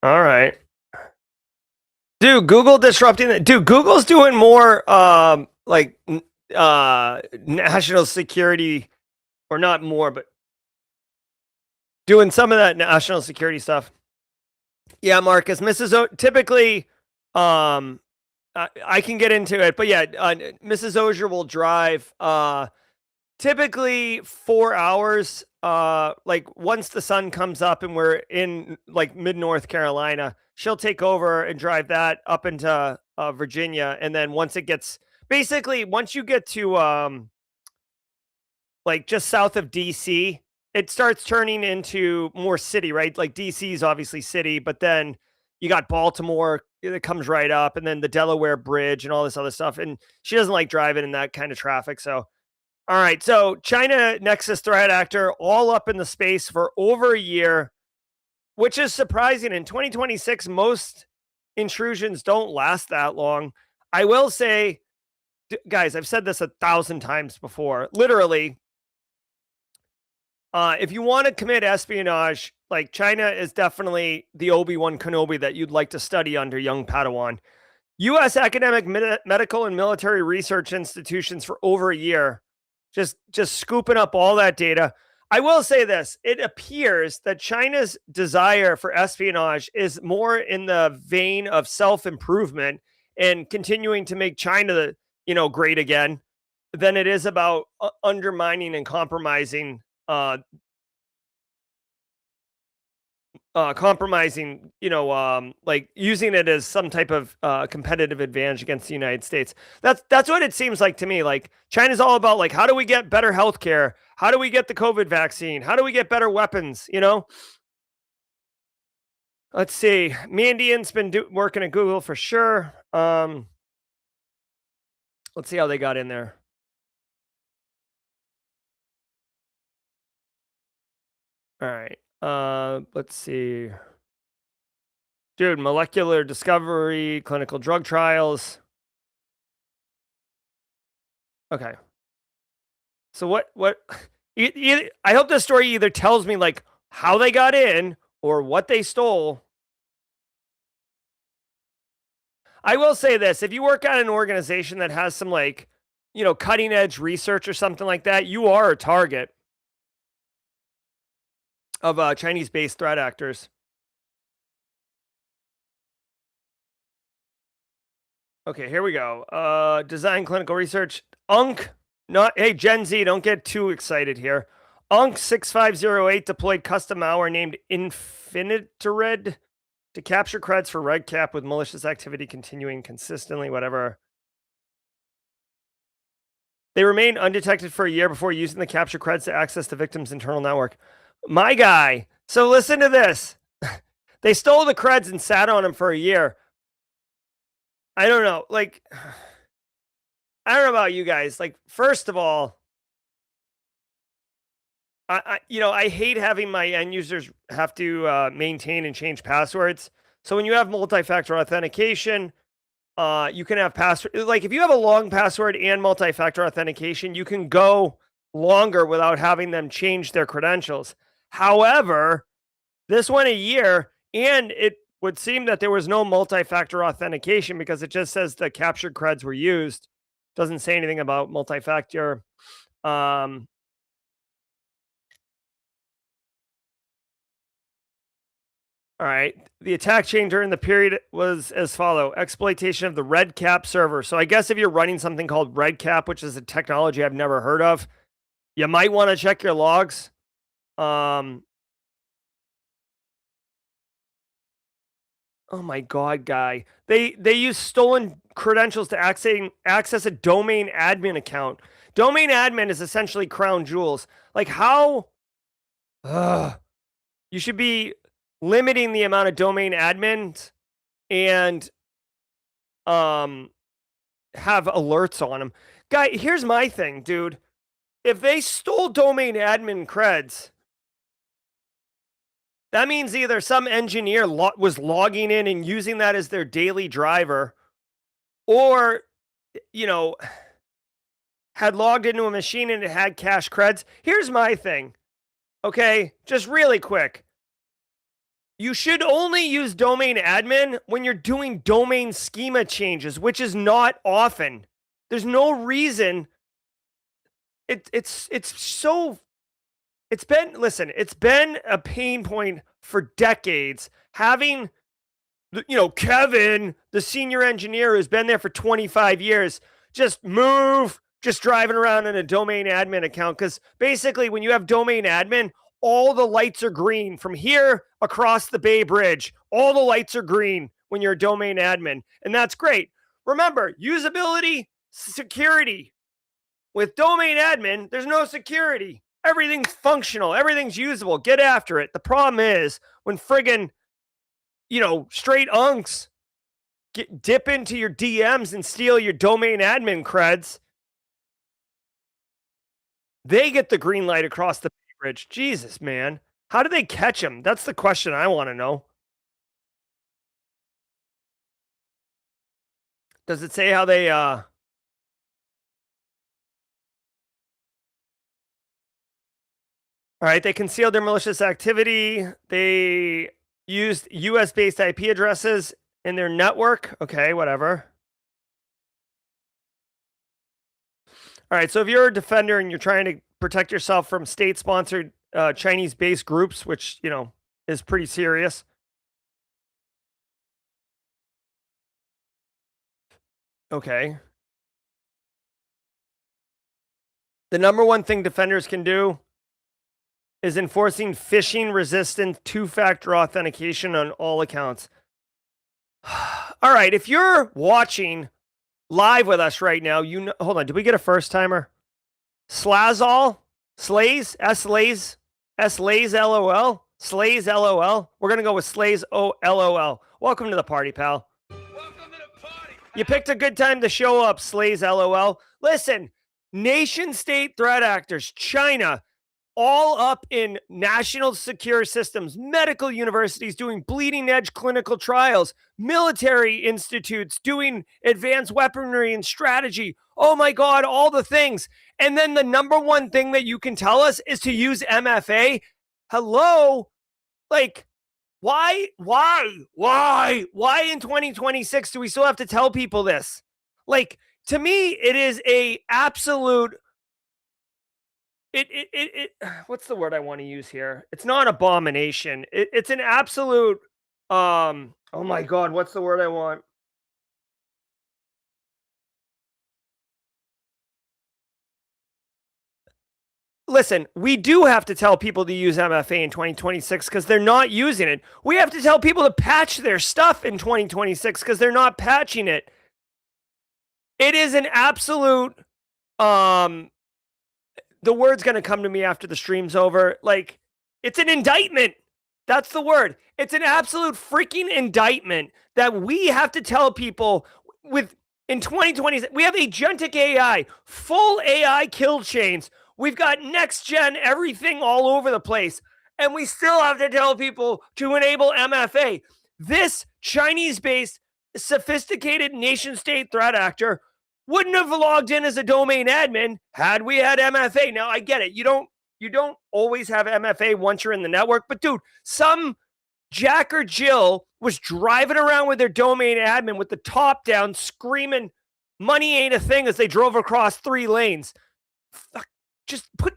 All right. Dude, Google disrupting that. Dude, Google's doing more national security, or not more, but doing some of that national security stuff. Yeah, Marcus, typically, I can get into it, but yeah, Mrs. Auger will drive, typically 4 hours, like once the sun comes up and we're in like mid North Carolina, she'll take over and drive that up into Virginia. And then once it gets, basically, once you get to like just south of DC, it starts turning into more city, right? Like DC is obviously city, but then you got Baltimore that comes right up, and then the Delaware Bridge and all this other stuff. And she doesn't like driving in that kind of traffic. So, all right. So China Nexus threat actor all up in the space for over a year, which is surprising. In 2026, most intrusions don't last that long. I will say, guys, I've said this 1,000 times before, literally. If you want to commit espionage, like China is definitely the Obi-Wan Kenobi that you'd like to study under, young Padawan. U.S. academic, medical, and military research institutions for over a year, just scooping up all that data. I will say this. It appears that China's desire for espionage is more in the vein of self-improvement and continuing to make China, great again, than it is about undermining and compromising like using it as some type of competitive advantage against the United States. That's what it seems like to me. Like China's all about like, how do we get better healthcare? How do we get the COVID vaccine? How do we get better weapons? Let's see. Mandian's been working at Google for sure. Let's see how they got in there. All right. Let's see. Dude, molecular discovery, clinical drug trials. Okay. So what I hope this story either tells me like how they got in or what they stole. I will say this, if you work at an organization that has some like, cutting edge research or something like that, you are a target of Chinese-based threat actors. Okay, here we go. Design clinical research. Hey, Gen Z, don't get too excited here. UNC6508 deployed custom malware named Infinitared to capture creds for RedCap with malicious activity continuing consistently, whatever. They remained undetected for a year before using the capture creds to access the victim's internal network. My guy. So listen to this. They stole the creds and sat on them for a year. I don't know. Like, I don't know about you guys. Like, first of all, I hate having my end users have to maintain and change passwords. So when you have multi-factor authentication, you can have password. Like if you have a long password and multi-factor authentication, you can go longer without having them change their credentials. However, this went a year, and it would seem that there was no multi-factor authentication because it just says the captured creds were used. Doesn't say anything about multi-factor. All right. The attack chain during the period was as follow: exploitation of the red cap server. So I guess if you're running something called red cap, which is a technology I've never heard of, you might want to check your logs. Oh my God, guy. They use stolen credentials to access a domain admin account. Domain admin is essentially crown jewels. Like how you should be limiting the amount of domain admins and have alerts on them. Guy, here's my thing, dude. If they stole domain admin creds, that means either some engineer was logging in and using that as their daily driver, or, had logged into a machine and it had cache creds. Here's my thing. Okay, just really quick. You should only use domain admin when you're doing domain schema changes, which is not often. There's no reason. It's been a pain point for decades. Having, Kevin, the senior engineer who's been there for 25 years, just driving around in a domain admin account. Because basically, when you have domain admin, all the lights are green from here across the Bay Bridge. All the lights are green when you're a domain admin. And that's great. Remember, usability, security. With domain admin, there's no security. Everything's functional. Everything's usable. Get after it. The problem is when friggin', straight unks dip into your DMs and steal your domain admin creds, they get the green light across the bridge. Jesus, man. How do they catch him? That's the question I want to know. Does it say how they all right, they concealed their malicious activity. They used US-based IP addresses in their network. Okay, whatever. All right, so if you're a defender and you're trying to protect yourself from state-sponsored Chinese-based groups, which, is pretty serious. Okay. The number one thing defenders can do is enforcing phishing-resistant two-factor authentication on all accounts. All right, if you're watching live with us right now, hold on, did we get a first-timer? Slazol? Slays? S-Lays? S-Lays, LOL? Slays, LOL? We're going to go with Slays, LOL. Welcome to the party, pal. Welcome to the party. You picked a good time to show up, Slays, LOL. Listen, nation-state threat actors, China, all up in national secure systems, medical universities doing bleeding-edge clinical trials, military institutes doing advanced weaponry and strategy. Oh my God, all the things. And then the number one thing that you can tell us is to use MFA. Hello? Like, why in 2026 do we still have to tell people this? Like, to me, it is a absolute... what's the word I want to use here? It's not abomination. It's an absolute, oh my God, what's the word I want? Listen, we do have to tell people to use MFA in 2026 because they're not using it. We have to tell people to patch their stuff in 2026 because they're not patching it. It is an absolute, the word's going to come to me after the stream's over. Like, it's an indictment. That's the word. It's an absolute freaking indictment that we have to tell people with In 2020, we have agentic AI, full AI kill chains. We've got next gen everything all over the place. And we still have to tell people to enable MFA. This Chinese-based sophisticated nation state threat actor wouldn't have logged in as a domain admin had we had MFA. Now I get it. You don't always have MFA once you're in the network, but dude, some Jack or Jill was driving around with their domain admin with the top down screaming money ain't a thing as they drove across 3 lanes. Fuck, just put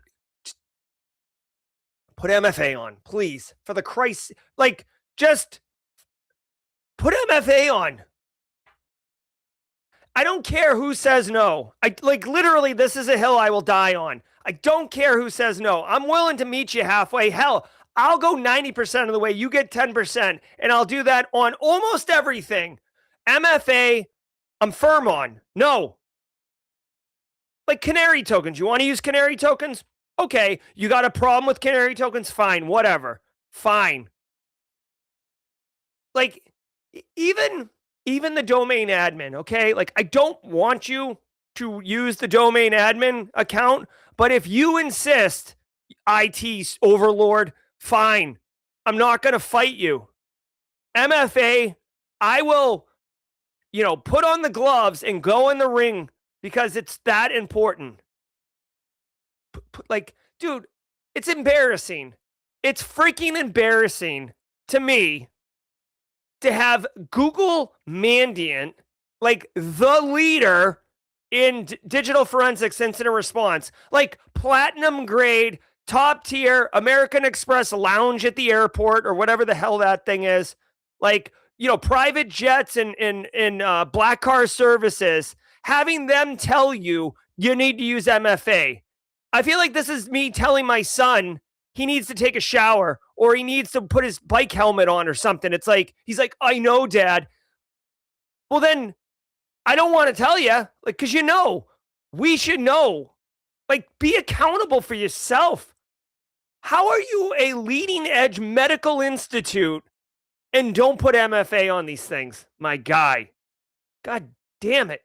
MFA on, please. For the Christ, like, just put MFA on. I don't care who says no. Literally, this is a hill I will die on. I don't care who says no. I'm willing to meet you halfway. Hell, I'll go 90% of the way. You get 10%, and I'll do that on almost everything. MFA, I'm firm on. No. Like canary tokens. You want to use canary tokens? Okay. You got a problem with canary tokens? Fine. Whatever. Fine. Like, even the domain admin, okay? Like, I don't want you to use the domain admin account, but if you insist, IT overlord, fine. I'm not going to fight you. MFA, I will, put on the gloves and go in the ring because it's that important. Like, dude, it's embarrassing. It's freaking embarrassing to me to have Google Mandiant, like the leader in digital forensics incident response, like platinum grade, top tier American Express lounge at the airport or whatever the hell that thing is, like, private jets and black car services, having them tell you need to use MFA. I feel like this is me telling my son he needs to take a shower or he needs to put his bike helmet on or something. It's like, he's like, I know, Dad. Well, then I don't want to tell you, like, because we should know. Like, be accountable for yourself. How are you a leading edge medical institute and don't put MFA on these things? My guy. God damn it.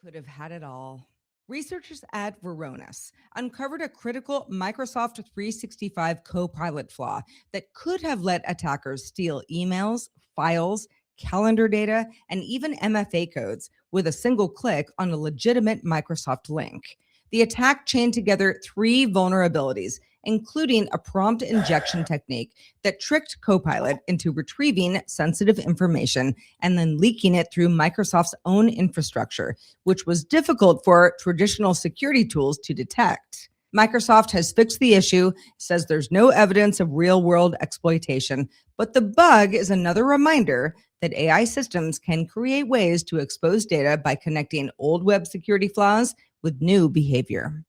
Could have had it all. Researchers at Varonis uncovered a critical Microsoft 365 Copilot flaw that could have let attackers steal emails, files, calendar data, and even MFA codes with a single click on a legitimate Microsoft link. The attack chained together 3 vulnerabilities, including a prompt injection technique that tricked Copilot into retrieving sensitive information and then leaking it through Microsoft's own infrastructure, which was difficult for traditional security tools to detect. Microsoft has fixed the issue, says there's no evidence of real-world exploitation, but the bug is another reminder that AI systems can create ways to expose data by connecting old web security flaws with new behavior.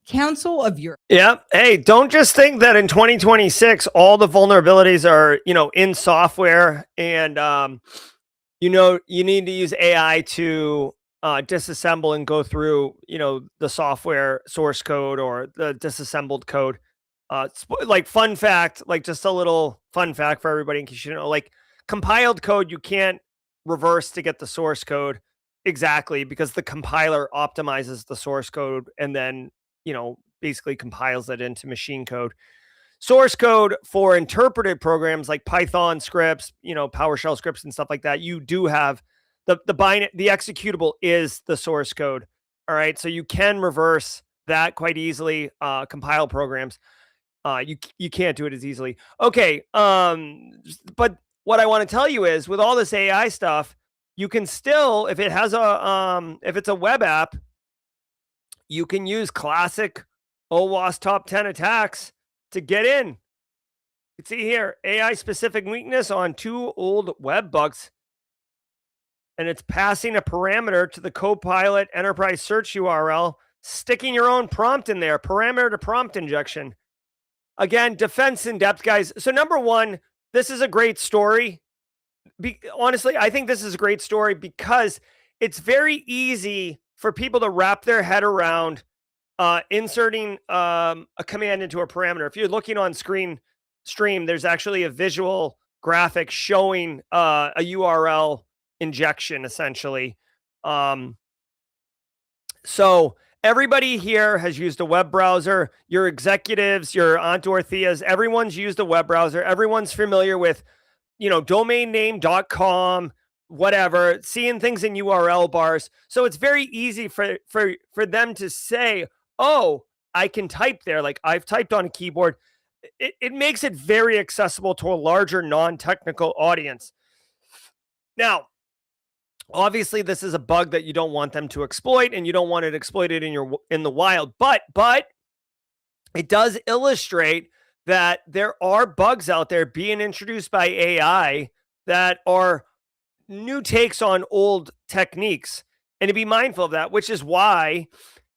Council of Europe. Yeah. Hey, don't just think that in 2026, all the vulnerabilities are, in software and, you need to use AI to disassemble and go through, the software source code or the disassembled code. Like fun fact, like just a little fun fact for everybody in case you don't know, like compiled code, you can't reverse to get the source code exactly because the compiler optimizes the source code and then basically compiles it into machine code. Source code for interpreted programs like Python scripts, PowerShell scripts and stuff like that, you do have the executable is the source code. All right. So you can reverse that quite easily. Compile programs. You can't do it as easily. Okay. But what I want to tell you is with all this AI stuff, you can still, if it has if it's a web app, you can use classic OWASP top 10 attacks to get in. You can see here, AI-specific weakness on 2 old web bugs. And it's passing a parameter to the Copilot enterprise search URL, sticking your own prompt in there, parameter to prompt injection. Again, defense in depth, guys. So number one, this is a great story. Honestly, I think this is a great story because it's very easy for people to wrap their head around inserting a command into a parameter. If you're looking on stream, there's actually a visual graphic showing a URL injection, essentially, So everybody here has used a web browser. Your executives, your Aunt Dorotheas, everyone's used a web browser. Everyone's familiar with, domainname.com, whatever, seeing things in URL bars. So it's very easy for them to say, oh, I can type there. Like I've typed on a keyboard. It makes it very accessible to a larger non-technical audience. Now, obviously, this is a bug that you don't want them to exploit, and you don't want it exploited in the wild. But it does illustrate that there are bugs out there being introduced by AI that are new takes on old techniques, and to be mindful of that, which is why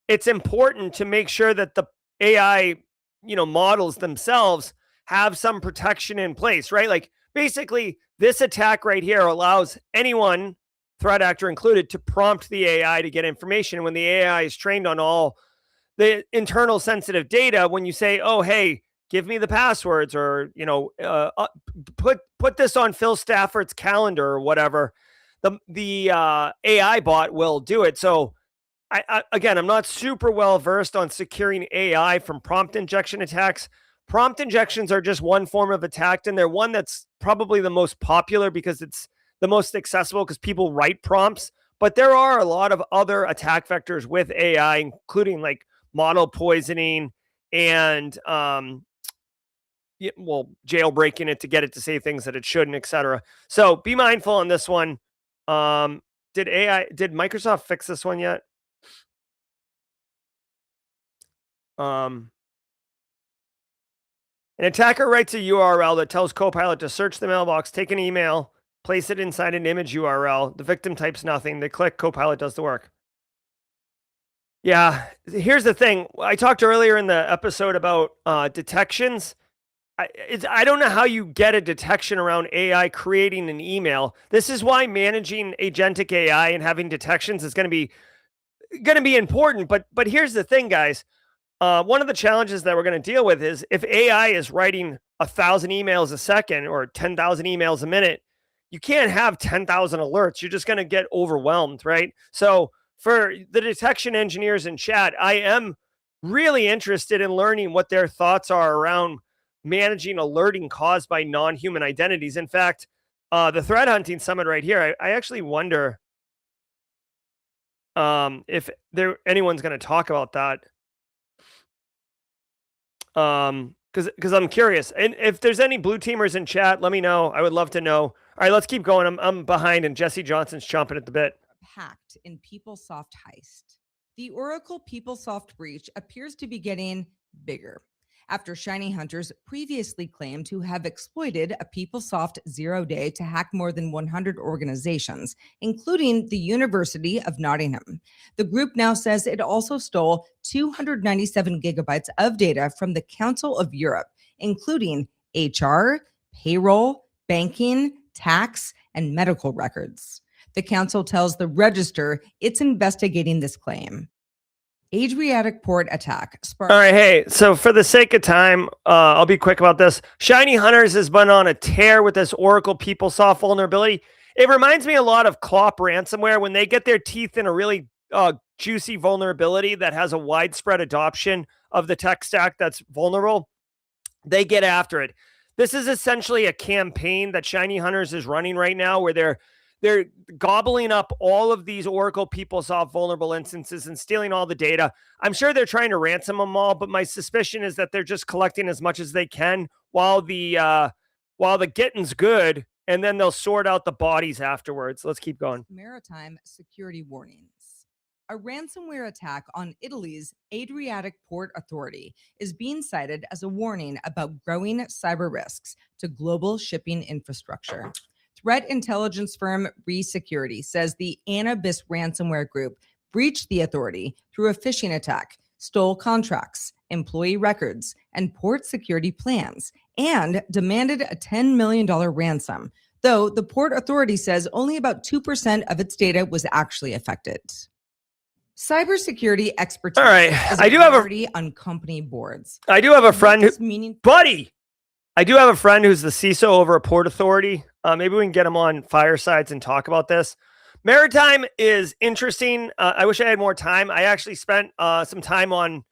it's important to make sure that the AI, models themselves have some protection in place, right? Like basically, this attack right here allows anyone, threat actor included, to prompt the AI to get information. When the AI is trained on all the internal sensitive data, when you say, oh, hey, give me the passwords, or, put this on Phil Stafford's calendar or whatever, the AI bot will do it. So again, I'm not super well versed on securing AI from prompt injection attacks. Prompt injections are just one form of attack, and they're one that's probably the most popular because it's the most accessible because people write prompts. But there are a lot of other attack vectors with AI, including like model poisoning and jailbreaking it to get it to say things that it shouldn't, etc. So be mindful on this one. Did Microsoft fix this one yet? An attacker writes a URL that tells Copilot to search the mailbox, take an email, place it inside an image URL. The victim types nothing. They click, Copilot does the work. Yeah, here's the thing. I talked earlier in the episode about detections. I don't know how you get a detection around AI creating an email. This is why managing agentic AI and having detections is going to be important. But here's the thing, guys. One of the challenges that we're going to deal with is if AI is writing 1,000 emails a second or 10,000 emails a minute, you can't have 10,000 alerts. You're just going to get overwhelmed, right? So for the detection engineers in chat, I am really interested in learning what their thoughts are around managing alerting caused by non-human identities. In fact, the threat hunting summit right here, I actually wonder if anyone's going to talk about that. Because I'm curious, and if there's any blue teamers in chat, let me know. I would love to know. All right, let's keep going. I'm behind, and Jesse Johnson's chomping at the bit. Hacked in PeopleSoft heist. The Oracle PeopleSoft breach appears to be getting bigger after shiny hunters previously claimed to have exploited a PeopleSoft 0-day to hack more than 100 organizations, including the University of Nottingham. The group now says it also stole 297 gigabytes of data from the Council of Europe, including HR, payroll, banking, tax, and medical records. The council tells the Register it's investigating this claim. Adriatic port attack. All right, hey, so for the sake of time, I'll be quick about this. Shiny Hunters has been on a tear with this Oracle PeopleSoft vulnerability. It reminds me a lot of Clop ransomware when they get their teeth in a really juicy vulnerability that has a widespread adoption of the tech stack that's vulnerable. They get after it. This is essentially a campaign that Shiny Hunters is running right now where they're gobbling up all of these Oracle PeopleSoft vulnerable instances and stealing all the data. I'm sure they're trying to ransom them all, but my suspicion is that they're just collecting as much as they can while the getting's good, and then they'll sort out the bodies afterwards. Let's keep going. Maritime security warnings. A ransomware attack on Italy's Adriatic Port Authority is being cited as a warning about growing cyber risks to global shipping infrastructure. Threat intelligence firm ReSecurity says the Anubis ransomware group breached the authority through a phishing attack, stole contracts, employee records, and port security plans, and demanded a $10 million ransom, though the Port Authority says only about 2% of its data was actually affected. Cybersecurity expertise. All right, I do have on company boards. I do have a friend I do have a friend who's the CISO over a port authority. Maybe we can get him on Firesides and talk about this. Maritime is interesting. I wish I had more time. I actually spent some time on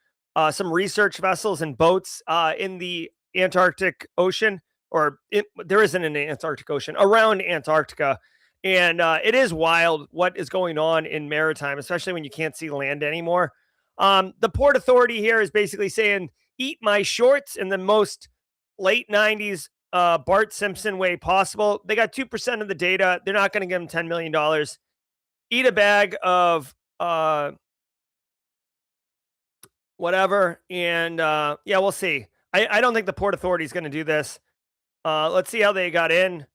some research vessels and boats in the Antarctic Ocean, there isn't an Antarctic Ocean, around Antarctica. And it is wild what is going on in maritime, especially when you can't see land anymore. The Port Authority here is basically saying, eat my shorts in the most late 90s Bart Simpson way possible. They got 2% of the data. They're not going to give them $10 million. Eat a bag of whatever. And yeah, we'll see. I don't think the Port Authority is going to do this. Let's see how they got in.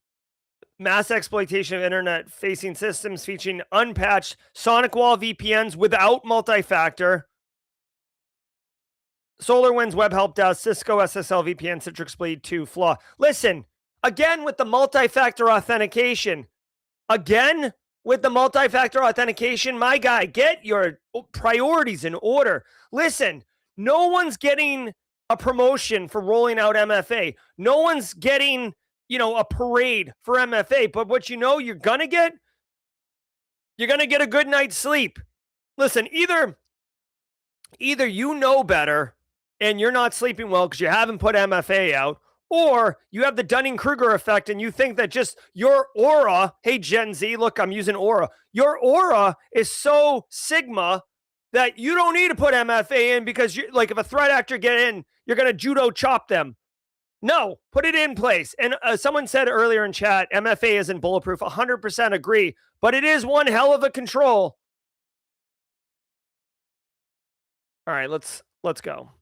Mass exploitation of internet-facing systems featuring unpatched Sonic Wall VPNs without multi-factor. SolarWinds Web Help Desk, Cisco SSL VPN, Citrix Bleed 2 flaw. Listen, again with the multi-factor authentication. Again with the multi-factor authentication, my guy, get your priorities in order. Listen, no one's getting a promotion for rolling out MFA. No one's getting, a parade for MFA. But what you're going to get a good night's sleep. Listen, either you know better and you're not sleeping well because you haven't put MFA out, or you have the Dunning-Kruger effect and you think that just your aura, hey, Gen Z, look, I'm using aura. Your aura is so sigma that you don't need to put MFA in because you if a threat actor get in, you're going to judo chop them. No, put it in place. And someone said earlier in chat, MFA isn't bulletproof. 100% agree, but it is one hell of a control. All right, let's go.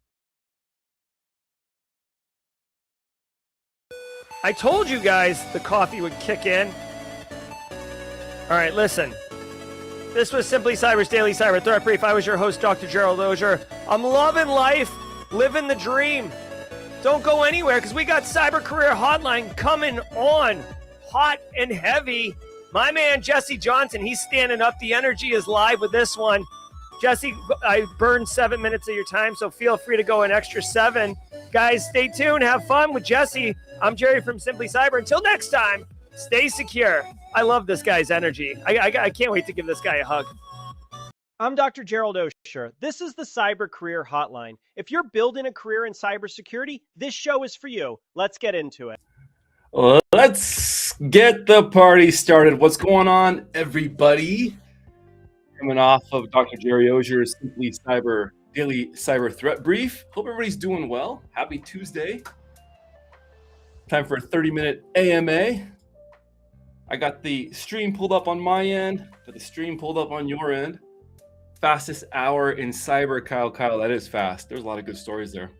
I told you guys the coffee would kick in. All right, listen. This was Simply Cyber's Daily Cyber Threat Brief. I was your host, Dr. Gerald Auger. I'm loving life, living the dream. Don't go anywhere because we got Cyber Career Hotline coming on hot and heavy. My man, Jesse Johnson, he's standing up. The energy is live with this one. Jesse, I burned 7 minutes of your time, so feel free to go an extra 7. Guys, stay tuned. Have fun with Jesse. I'm Jerry from Simply Cyber. Until next time, stay secure. I love this guy's energy. I can't wait to give this guy a hug. I'm Dr. Gerald Auger. This is the Cyber Career Hotline. If you're building a career in cybersecurity, this show is for you. Let's get into it. Let's get the party started. What's going on, everybody? Coming off of Dr. Jerry Auger's Simply Cyber Daily Cyber Threat Brief. Hope everybody's doing well. Happy Tuesday. Time for a 30-minute AMA. I got the stream pulled up on my end, got the stream pulled up on your end. Fastest hour in cyber, Kyle. That is fast. There's a lot of good stories there.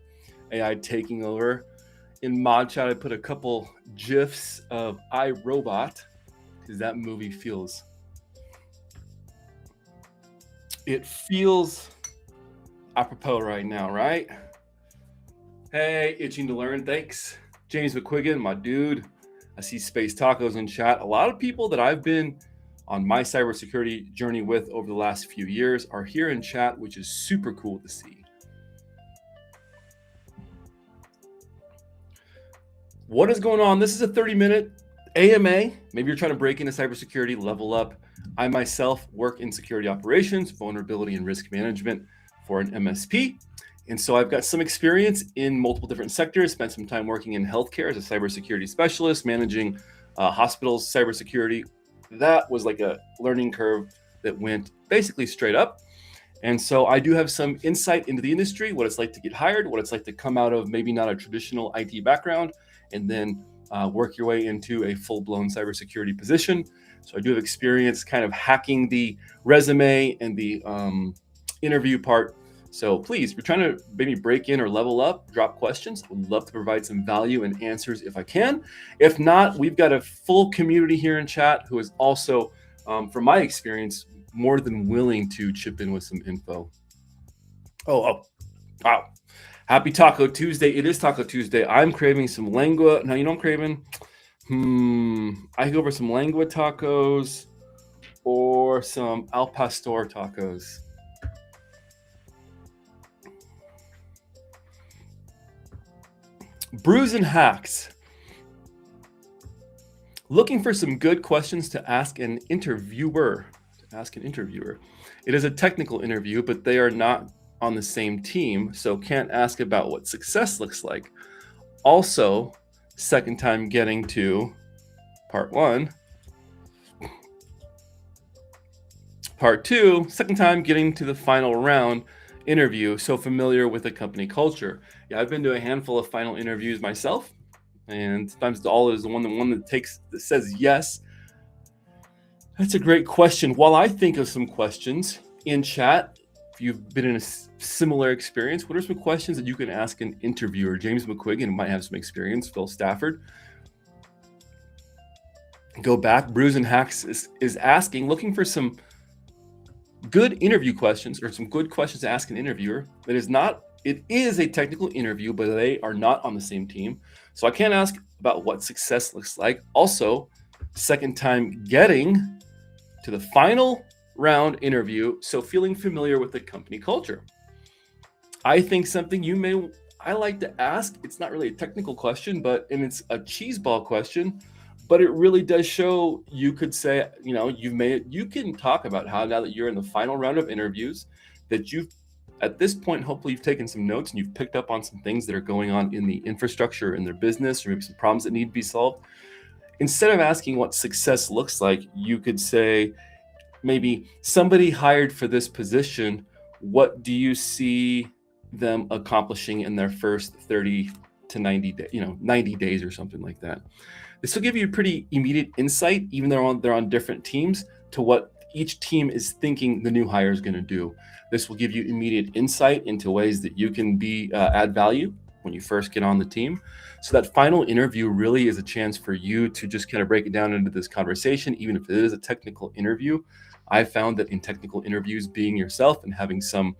AI taking over. In mod chat, I put a couple GIFs of iRobot because that movie feels apropos right now, right? Hey, itching to learn. Thanks. James McQuiggan, my dude. I see Space Tacos in chat. A lot of people that I've been on my cybersecurity journey with over the last few years are here in chat, which is super cool to see. What is going on? This is a 30-minute AMA. Maybe you're trying to break into cybersecurity, level up. I myself work in security operations, vulnerability and risk management for an MSP. And so I've got some experience in multiple different sectors, spent some time working in healthcare as a cybersecurity specialist, managing hospitals, cybersecurity. That was like a learning curve that went basically straight up. And so I do have some insight into the industry, what it's like to get hired, what it's like to come out of maybe not a traditional IT background, and then work your way into a full-blown cybersecurity position. So I do have experience kind of hacking the resume and the interview part. So please, if you're trying to maybe break in or level up, drop questions. I would love to provide some value and answers if I can. If not, we've got a full community here in chat who is also, from my experience, more than willing to chip in with some info. Oh, wow. Happy Taco Tuesday. It is Taco Tuesday. I'm craving some lengua. Now, you know I'm craving? I can go for some lengua tacos or some al pastor tacos. Brews and hacks. Looking for some good questions to ask an interviewer. It is a technical interview, but they are not on the same team, so can't ask about what success looks like. Also, second time getting to part 1. Part 2, second time getting to the final round interview, so familiar with the company culture. Yeah, I've been to a handful of final interviews myself, and sometimes all is the one that says yes. That's a great question. While I think of some questions in chat, if you've been in a similar experience, what are some questions that you can ask an interviewer? James McQuiggan might have some experience. Phil Stafford. Go back. Brews and Hacks is asking, looking for some good interview questions or some good questions to ask an interviewer. It is a technical interview, but they are not on the same team. So I can't ask about what success looks like. Also, second time getting to the final round interview, so feeling familiar with the company culture. I think something I like to ask, it's not really a technical question, and it's a cheeseball question, but it really does show, you could say, you can talk about how now that you're in the final round of interviews, that at this point, hopefully you've taken some notes and you've picked up on some things that are going on in the infrastructure in their business, or maybe some problems that need to be solved. Instead of asking what success looks like, you could say, maybe somebody hired for this position, what do you see them accomplishing in their first 30 to 90 days, 90 days or something like that. This will give you a pretty immediate insight, even though they're on different teams, to what each team is thinking the new hire is going to do. This will give you immediate insight into ways that you can add value when you first get on the team. So that final interview really is a chance for you to just kind of break it down into this conversation, even if it is a technical interview. I found that in technical interviews, being yourself and having some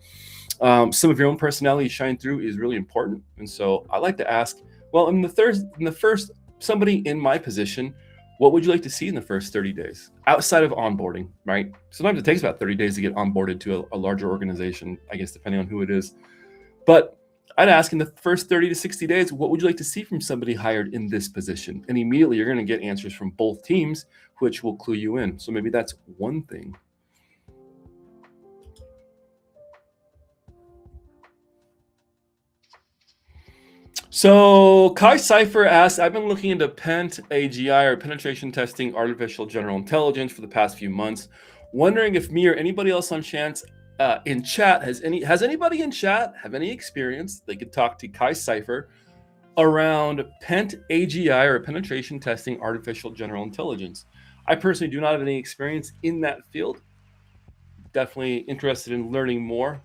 of your own personality shine through is really important. And so I like to ask, well, in the first, somebody in my position, what would you like to see in the first 30 days outside of onboarding, right? Sometimes it takes about 30 days to get onboarded to a larger organization, I guess, depending on who it is. But I'd ask in the first 30 to 60 days, what would you like to see from somebody hired in this position? And immediately you're going to get answers from both teams, which will clue you in. So maybe that's one thing. So Kai Cypher asks, I've been looking into PENT, AGI, or penetration testing, artificial general intelligence for the past few months. Wondering if me or anybody else on chance in chat has anybody in chat have any experience they could talk to Kai Cypher around PENT, AGI, or penetration testing, artificial general intelligence. I personally do not have any experience in that field. Definitely interested in learning more.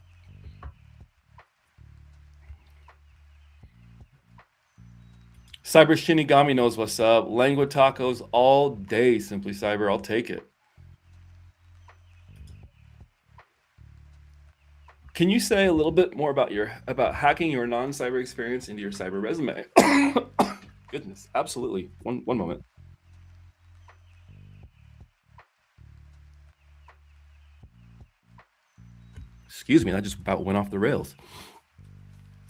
Cyber Shinigami knows what's up. Lengua tacos all day, Simply Cyber. I'll take it. Can you say a little bit more about hacking your non-cyber experience into your cyber resume? Goodness, absolutely. One moment. Excuse me, that just about went off the rails.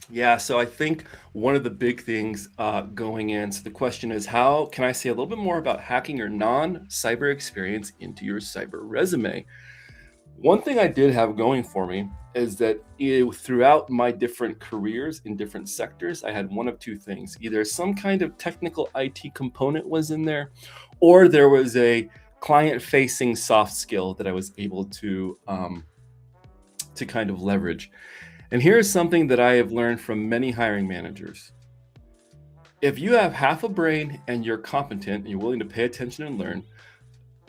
Yeah, so I think one of the big things going in, so the question is, how can I say a little bit more about hacking your non-cyber experience into your cyber resume? One thing I did have going for me is that throughout my different careers in different sectors, I had one of two things. Either some kind of technical IT component was in there, or there was a client-facing soft skill that I was able to kind of leverage. And here's something that I have learned from many hiring managers. If you have half a brain and you're competent and you're willing to pay attention and learn,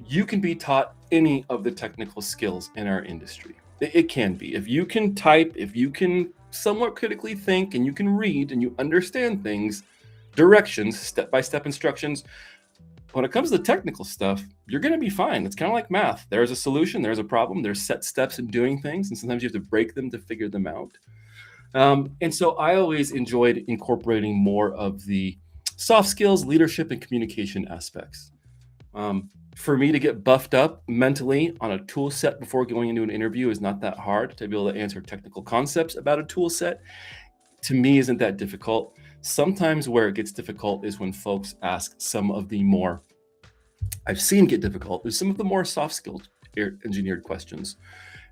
you can be taught any of the technical skills in our industry. It can be. If you can type, if you can somewhat critically think, and you can read and you understand things, directions, step-by-step instructions, when it comes to the technical stuff, you're going to be fine. It's kind of like math. There's a solution, there's a problem, there's set steps in doing things, and sometimes you have to break them to figure them out. And so I always enjoyed incorporating more of the soft skills, leadership, and communication aspects. For me to get buffed up mentally on a tool set before going into an interview is not that hard. To be able to answer technical concepts about a tool set, to me, isn't that difficult. Sometimes where it gets difficult is when folks ask some of the more I've seen get difficult is some of the more soft skilled engineered questions.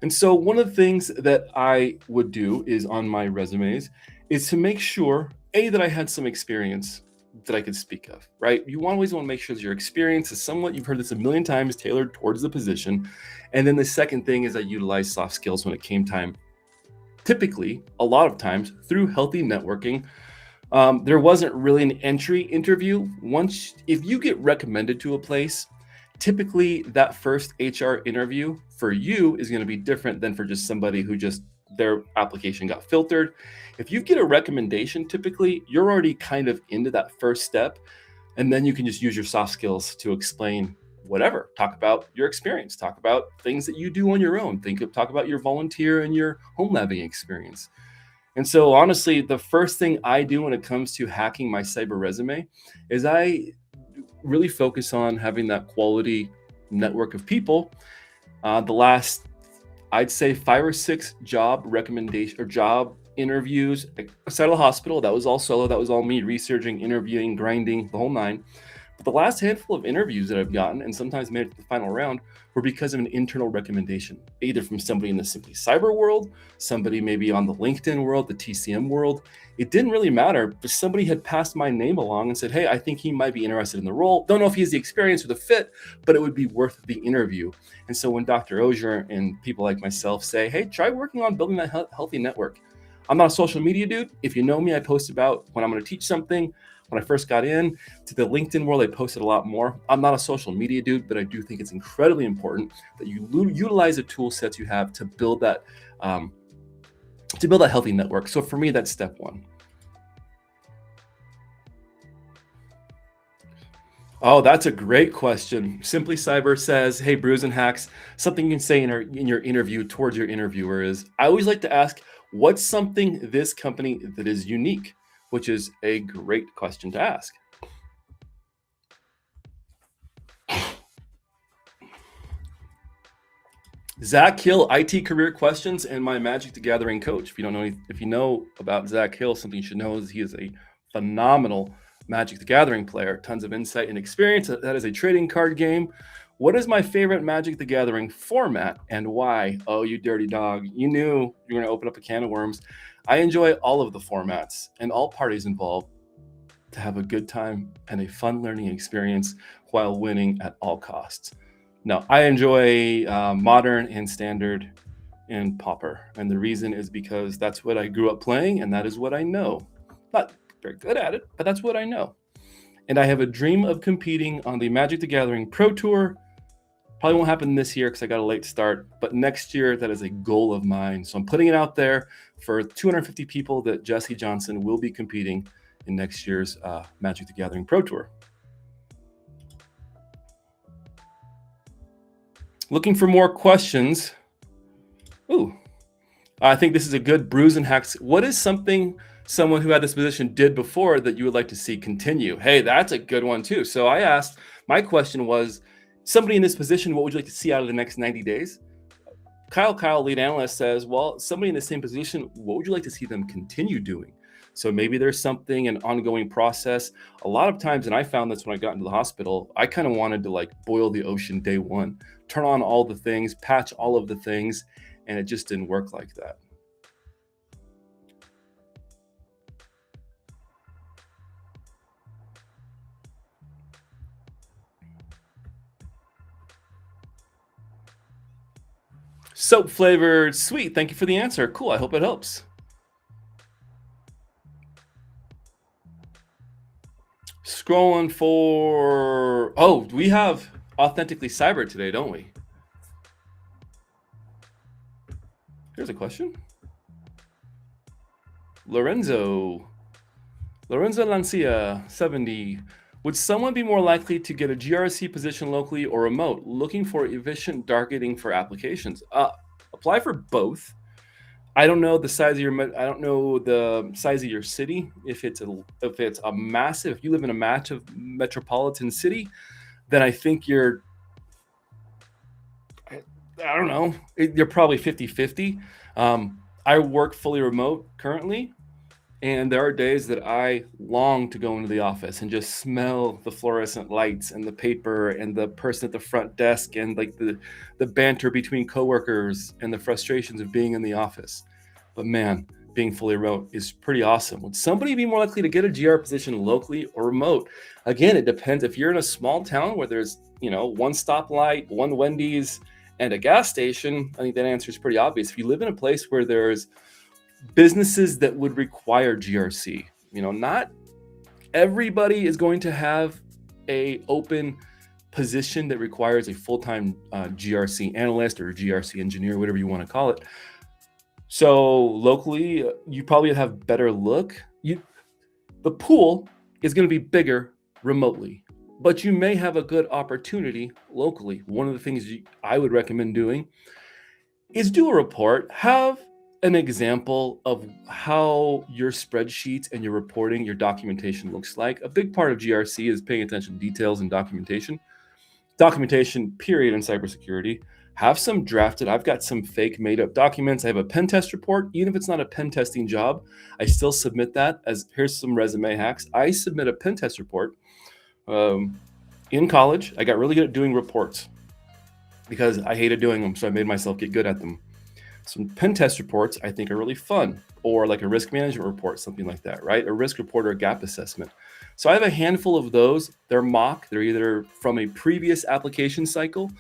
And so one of the things that I would do is on my resumes is to make sure, A, that I had some experience that I could speak of, right? You always want to make sure that your experience is somewhat, you've heard this a million times, tailored towards the position. And then the second thing is I utilize soft skills when it came time, typically, a lot of times, through healthy networking. There wasn't really an entry interview. If you get recommended to a place, typically that first HR interview for you is going to be different than for just somebody who just their application got filtered. If you get a recommendation, typically you're already kind of into that first step, and then you can just use your soft skills to explain whatever. Talk about your experience, talk about things that you do on your own, talk about your volunteer and your home labbing experience. And so honestly, the first thing I do when it comes to hacking my cyber resume is I really focus on having that quality network of people. The last, I'd say 5 or 6 job recommendation or job interviews outside of the hospital, that was all solo, that was all me researching, interviewing, grinding, the whole nine. But the last handful of interviews that I've gotten, and sometimes made it to the final round, were because of an internal recommendation, either from somebody in the Simply Cyber world, somebody maybe on the LinkedIn world, the TCM world. It didn't really matter, but somebody had passed my name along and said, hey, I think he might be interested in the role. Don't know if he has the experience or the fit, but it would be worth the interview. And so when Dr. Auger and people like myself say, hey, try working on building that healthy network. I'm not a social media dude. If you know me, I post about when I'm going to teach something. When I first got in to the LinkedIn world, I posted a lot more. I'm not a social media dude, but I do think it's incredibly important that you utilize the tool sets you have to build that healthy network. So for me, that's step one. Oh, that's a great question. Simply Cyber says, hey, Brews and Hacks, something you can say in your interview towards your interviewer is, I always like to ask, what's something this company that is unique? Which is a great question to ask. Zach Hill, IT career questions, and my Magic the Gathering coach. If you know about Zach Hill, something you should know is he is a phenomenal Magic the Gathering player. Tons of insight and experience. That is a trading card game. What is my favorite Magic the Gathering format and why? Oh, you dirty dog. You knew you were going to open up a can of worms. I enjoy all of the formats and all parties involved to have a good time and a fun learning experience while winning at all costs. Now, I enjoy modern and standard and pauper. And the reason is because that's what I grew up playing and that is what I know. Not very good at it, but that's what I know. And I have a dream of competing on the Magic the Gathering Pro Tour. Probably won't happen this year because I got a late start, but next year, that is a goal of mine. So I'm putting it out there for 250 people that Jesse Johnson will be competing in next year's Magic the Gathering Pro Tour. Looking for more questions. Ooh, I think this is a good Brews and Hacks. What is something someone who had this position did before that you would like to see continue? Hey, that's a good one too. So I asked, my question was, somebody in this position, what would you like to see out of the next 90 days? Kyle, lead analyst, says, well, somebody in the same position, what would you like to see them continue doing? So maybe there's something, an ongoing process. A lot of times, and I found this when I got into the hospital, I kind of wanted to like boil the ocean day one, turn on all the things, patch all of the things, and it just didn't work like that. Soap flavored sweet. Thank you for the answer. Cool. I hope it helps. Scrolling for, oh, we have Authentically Cyber today, don't we? Here's a question. Lorenzo Lancia, 70. Would someone be more likely to get a GRC position locally or remote, looking for efficient targeting for applications? Apply for both. I don't know the size of your city. If it's a massive, if you live in a massive metropolitan city, then I think you're probably 50-50. I work fully remote currently. And there are days that I long to go into the office and just smell the fluorescent lights and the paper and the person at the front desk and like the banter between coworkers and the frustrations of being in the office. But man, being fully remote is pretty awesome. Would somebody be more likely to get a GR position locally or remote? Again, it depends. If you're in a small town where there's, one stoplight, one Wendy's, and a gas station, I think that answer is pretty obvious. If you live in a place where there's businesses that would require GRC, not everybody is going to have a open position that requires a full-time GRC analyst or GRC engineer, whatever you want to call it. So locally, you probably have better look. The pool is going to be bigger remotely, but you may have a good opportunity locally. One of the things I would recommend doing is do a report, have an example of how your spreadsheets and your reporting, your documentation looks like. A big part of GRC is paying attention to details and documentation. Documentation, period, in cybersecurity. Have some drafted. I've got some fake made up documents. I have a pen test report. Even if it's not a pen testing job, I still submit that as here's some resume hacks. I submit a pen test report. In college, I got really good at doing reports because I hated doing them. So I made myself get good at them. Some pen test reports I think are really fun, or like a risk management report, something like that, right? A risk report or a gap assessment. So I have a handful of those. They're mock. They're either from a previous application cycle,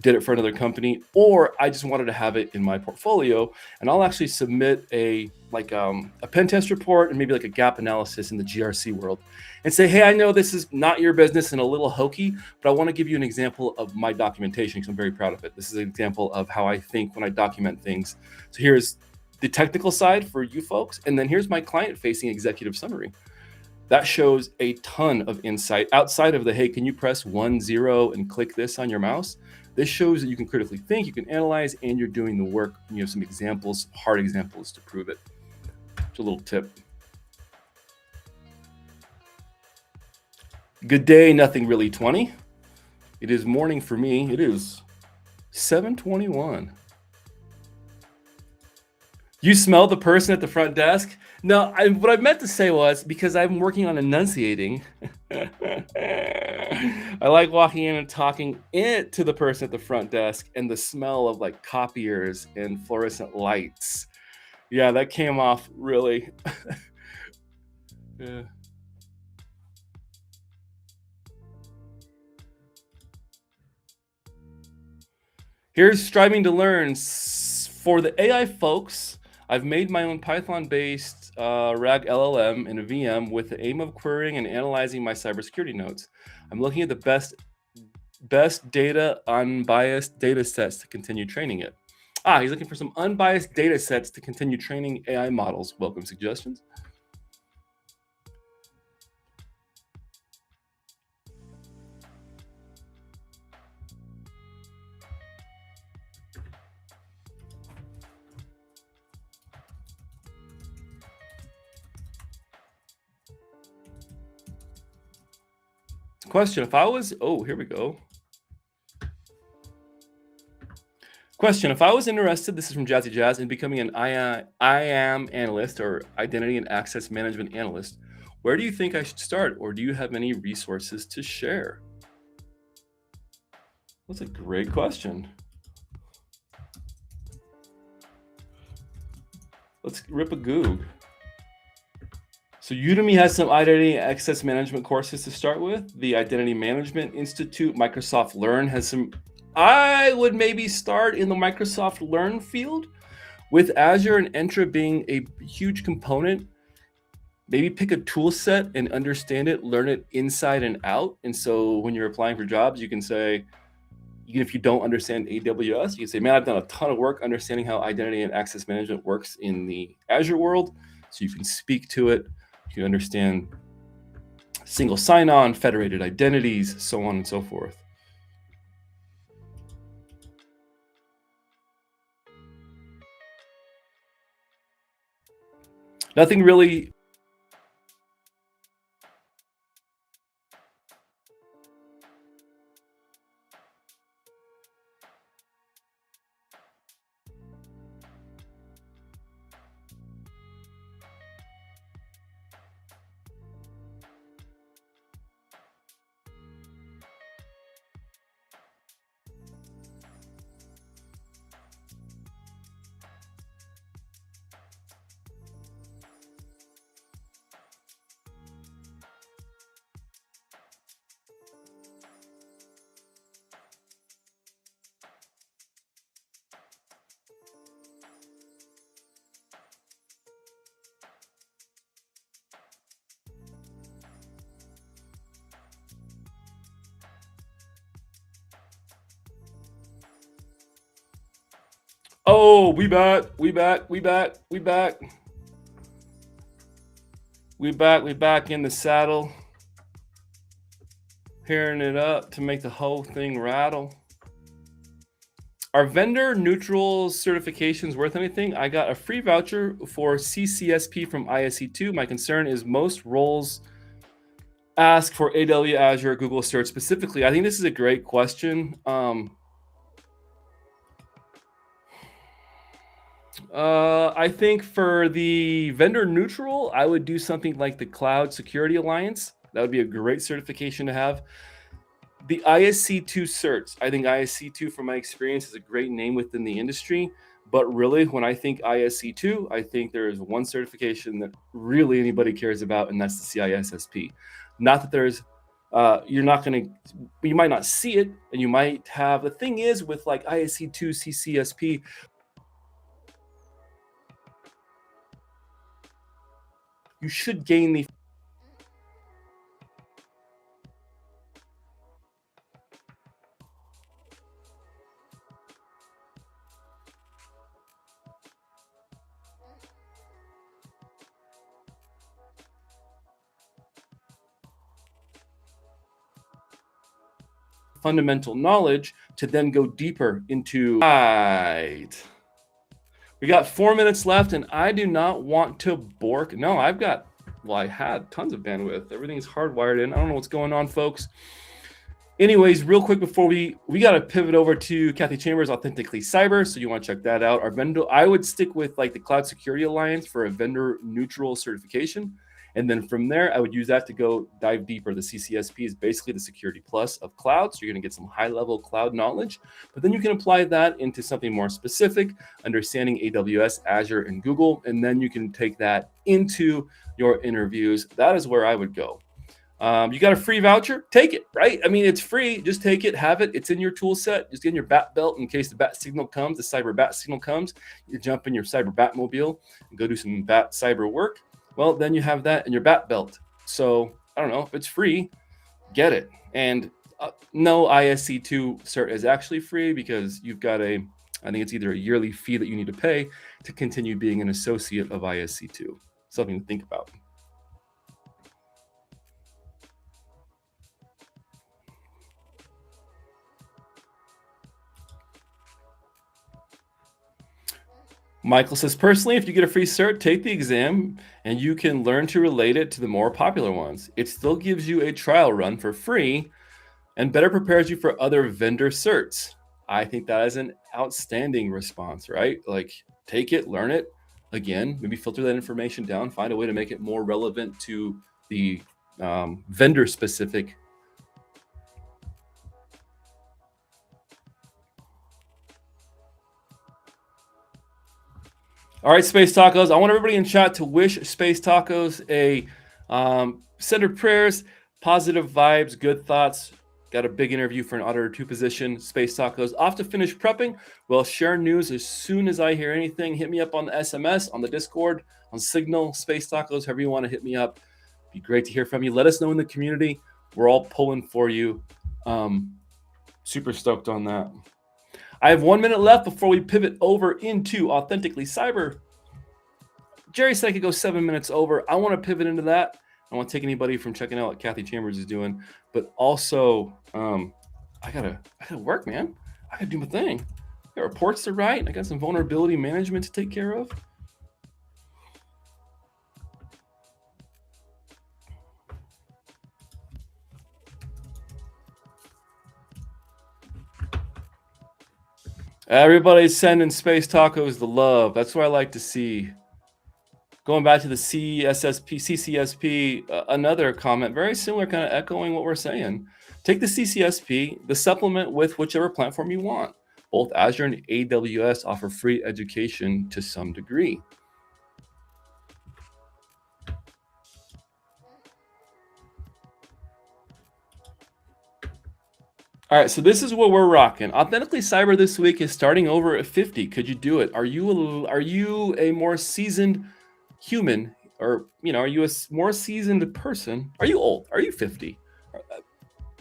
did it for another company, or I just wanted to have it in my portfolio. And I'll actually submit a pen test report and maybe like a gap analysis in the GRC world and say, hey, I know this is not your business and a little hokey, but I want to give you an example of my documentation because I'm very proud of it. This is an example of how I think when I document things. So here's the technical side for you folks. And then here's my client facing executive summary. That shows a ton of insight outside of the, hey, can you press 1-0 and click this on your mouse? This shows that you can critically think, you can analyze, and you're doing the work. You have some examples, hard examples to prove it. Just a little tip. Good day, nothing really 20. It is morning for me. It is 7:21. You smell the person at the front desk? No, what I meant to say was because I'm working on enunciating. I like walking in and talking to the person at the front desk and the smell of like copiers and fluorescent lights. Yeah, that came off really. Yeah. Here's striving to learn for the AI folks. I've made my own Python-based RAG LLM in a VM with the aim of querying and analyzing my cybersecurity notes. I'm looking at the best data, unbiased data sets to continue training it. He's looking for some unbiased data sets to continue training AI models. Welcome suggestions. Question, if I was, here we go. Question, if I was interested, this is from Jazzy Jazz, in becoming an IAM analyst or identity and access management analyst, where do you think I should start? Or do you have any resources to share? That's a great question. Let's rip a goog. So Udemy has some identity and access management courses to start with. The Identity Management Institute, Microsoft Learn has some. I would maybe start in the Microsoft Learn field with Azure and Entra being a huge component. Maybe pick a tool set and understand it, learn it inside and out. And so when you're applying for jobs, you can say, even if you don't understand AWS, you can say, man, I've done a ton of work understanding how identity and access management works in the Azure world. So you can speak to it. You understand single sign-on, federated identities, so on and so forth. Nothing really. Oh, we back. We back in the saddle. Pairing it up to make the whole thing rattle. Are vendor neutral certifications worth anything? I got a free voucher for CCSP from ISC2. My concern is most roles ask for AWS, Azure, Google Search specifically. I think this is a great question. I think for the vendor neutral, I would do something like the Cloud Security Alliance. That would be a great certification to have. The ISC2 certs, I think ISC2 from my experience is a great name within the industry, but really when I think ISC2, I think there is one certification that really anybody cares about, and that's the CISSP. Not that there's, you might not see it, and you might have, the thing is with like ISC2, CCSP, you should gain the fundamental knowledge to then go deeper into. Right. We got 4 minutes left, and I do not want to bork. No, I had tons of bandwidth. Everything's hardwired in. I don't know what's going on, folks. Anyways, real quick before we got to pivot over to Kathy Chambers, Authentically Cyber. So you want to check that out. Our vendor, I would stick with like the Cloud Security Alliance for a vendor neutral certification. And then from there, I would use that to go dive deeper. The CCSP is basically the security plus of cloud. So you're going to get some high level cloud knowledge, but then you can apply that into something more specific, understanding AWS, Azure, and Google. And then you can take that into your interviews. That is where I would go. You got a free voucher? Take it, right? I mean, it's free. Just take it, have it. It's in your tool set. Just get in your bat belt in case the bat signal comes, the cyber bat signal comes. You jump in your cyber batmobile and go do some bat cyber work. Well, then you have that in your bat belt. So I don't know, if it's free, get it. And no ISC2 cert is actually free because you've got I think it's either a yearly fee that you need to pay to continue being an associate of ISC2. Something to think about. Michael says, personally, if you get a free cert, take the exam and you can learn to relate it to the more popular ones. It still gives you a trial run for free and better prepares you for other vendor certs. I think that is an outstanding response, right? Like, take it, learn it. Again, maybe filter that information down, find a way to make it more relevant to the vendor specific. All right, Space Tacos. I want everybody in chat to wish Space Tacos a send her prayers, positive vibes, good thoughts. Got a big interview for an Auditor 2 position. Space Tacos off to finish prepping. We'll share news as soon as I hear anything. Hit me up on the SMS, on the Discord, on Signal, Space Tacos, however you want to hit me up. Be great to hear from you. Let us know in the community. We're all pulling for you. Super stoked on that. I have 1 minute left before we pivot over into Authentically Cyber. Jerry said I could go 7 minutes over. I want to pivot into that. I want to take anybody from checking out what Kathy Chambers is doing, but also I gotta work, man. I gotta do my thing. I got reports to write. I got some vulnerability management to take care of. Everybody's sending Space Tacos the love. That's what I like to see. Going back to the CCSP, another comment, very similar, kind of echoing what we're saying. Take the CCSP, the supplement with whichever platform you want. Both Azure and AWS offer free education to some degree. All right, so this is what we're rocking. Authentically Cyber this week is starting over at 50. Could you do it? Are you a more seasoned human, or are you a more seasoned person? Are you old? Are you 50?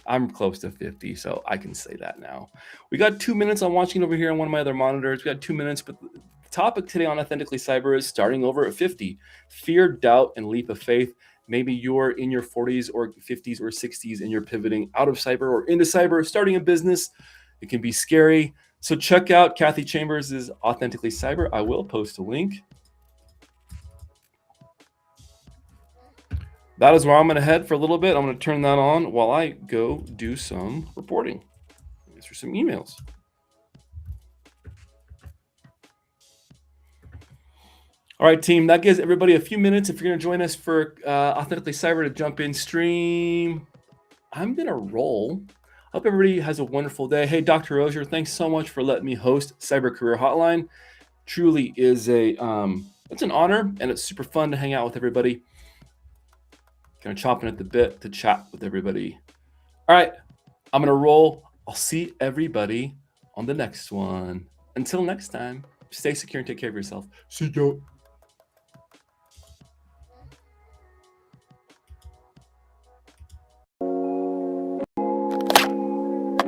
I'm close to 50, so I can say that now. We got 2 minutes. I'm watching over here on one of my other monitors. We got 2 minutes, but the topic today on Authentically Cyber is starting over at 50. Fear, doubt, and leap of faith. Maybe you're in your 40s or 50s or 60s and you're pivoting out of cyber or into cyber, starting a business. It can be scary. So check out Kathy Chambers' Authentically Cyber. I will post a link. That is where I'm going to head for a little bit. I'm going to turn that on while I go do some reporting. Answer some emails. All right, team, that gives everybody a few minutes. If you're going to join us for Authentically Cyber to jump in stream, I'm going to roll. Hope everybody has a wonderful day. Hey, Dr. Auger, thanks so much for letting me host Cyber Career Hotline. Truly is it's an honor, and it's super fun to hang out with everybody. Kind of chomping at the bit to chat with everybody. All right, I'm going to roll. I'll see everybody on the next one. Until next time, stay secure and take care of yourself. See you.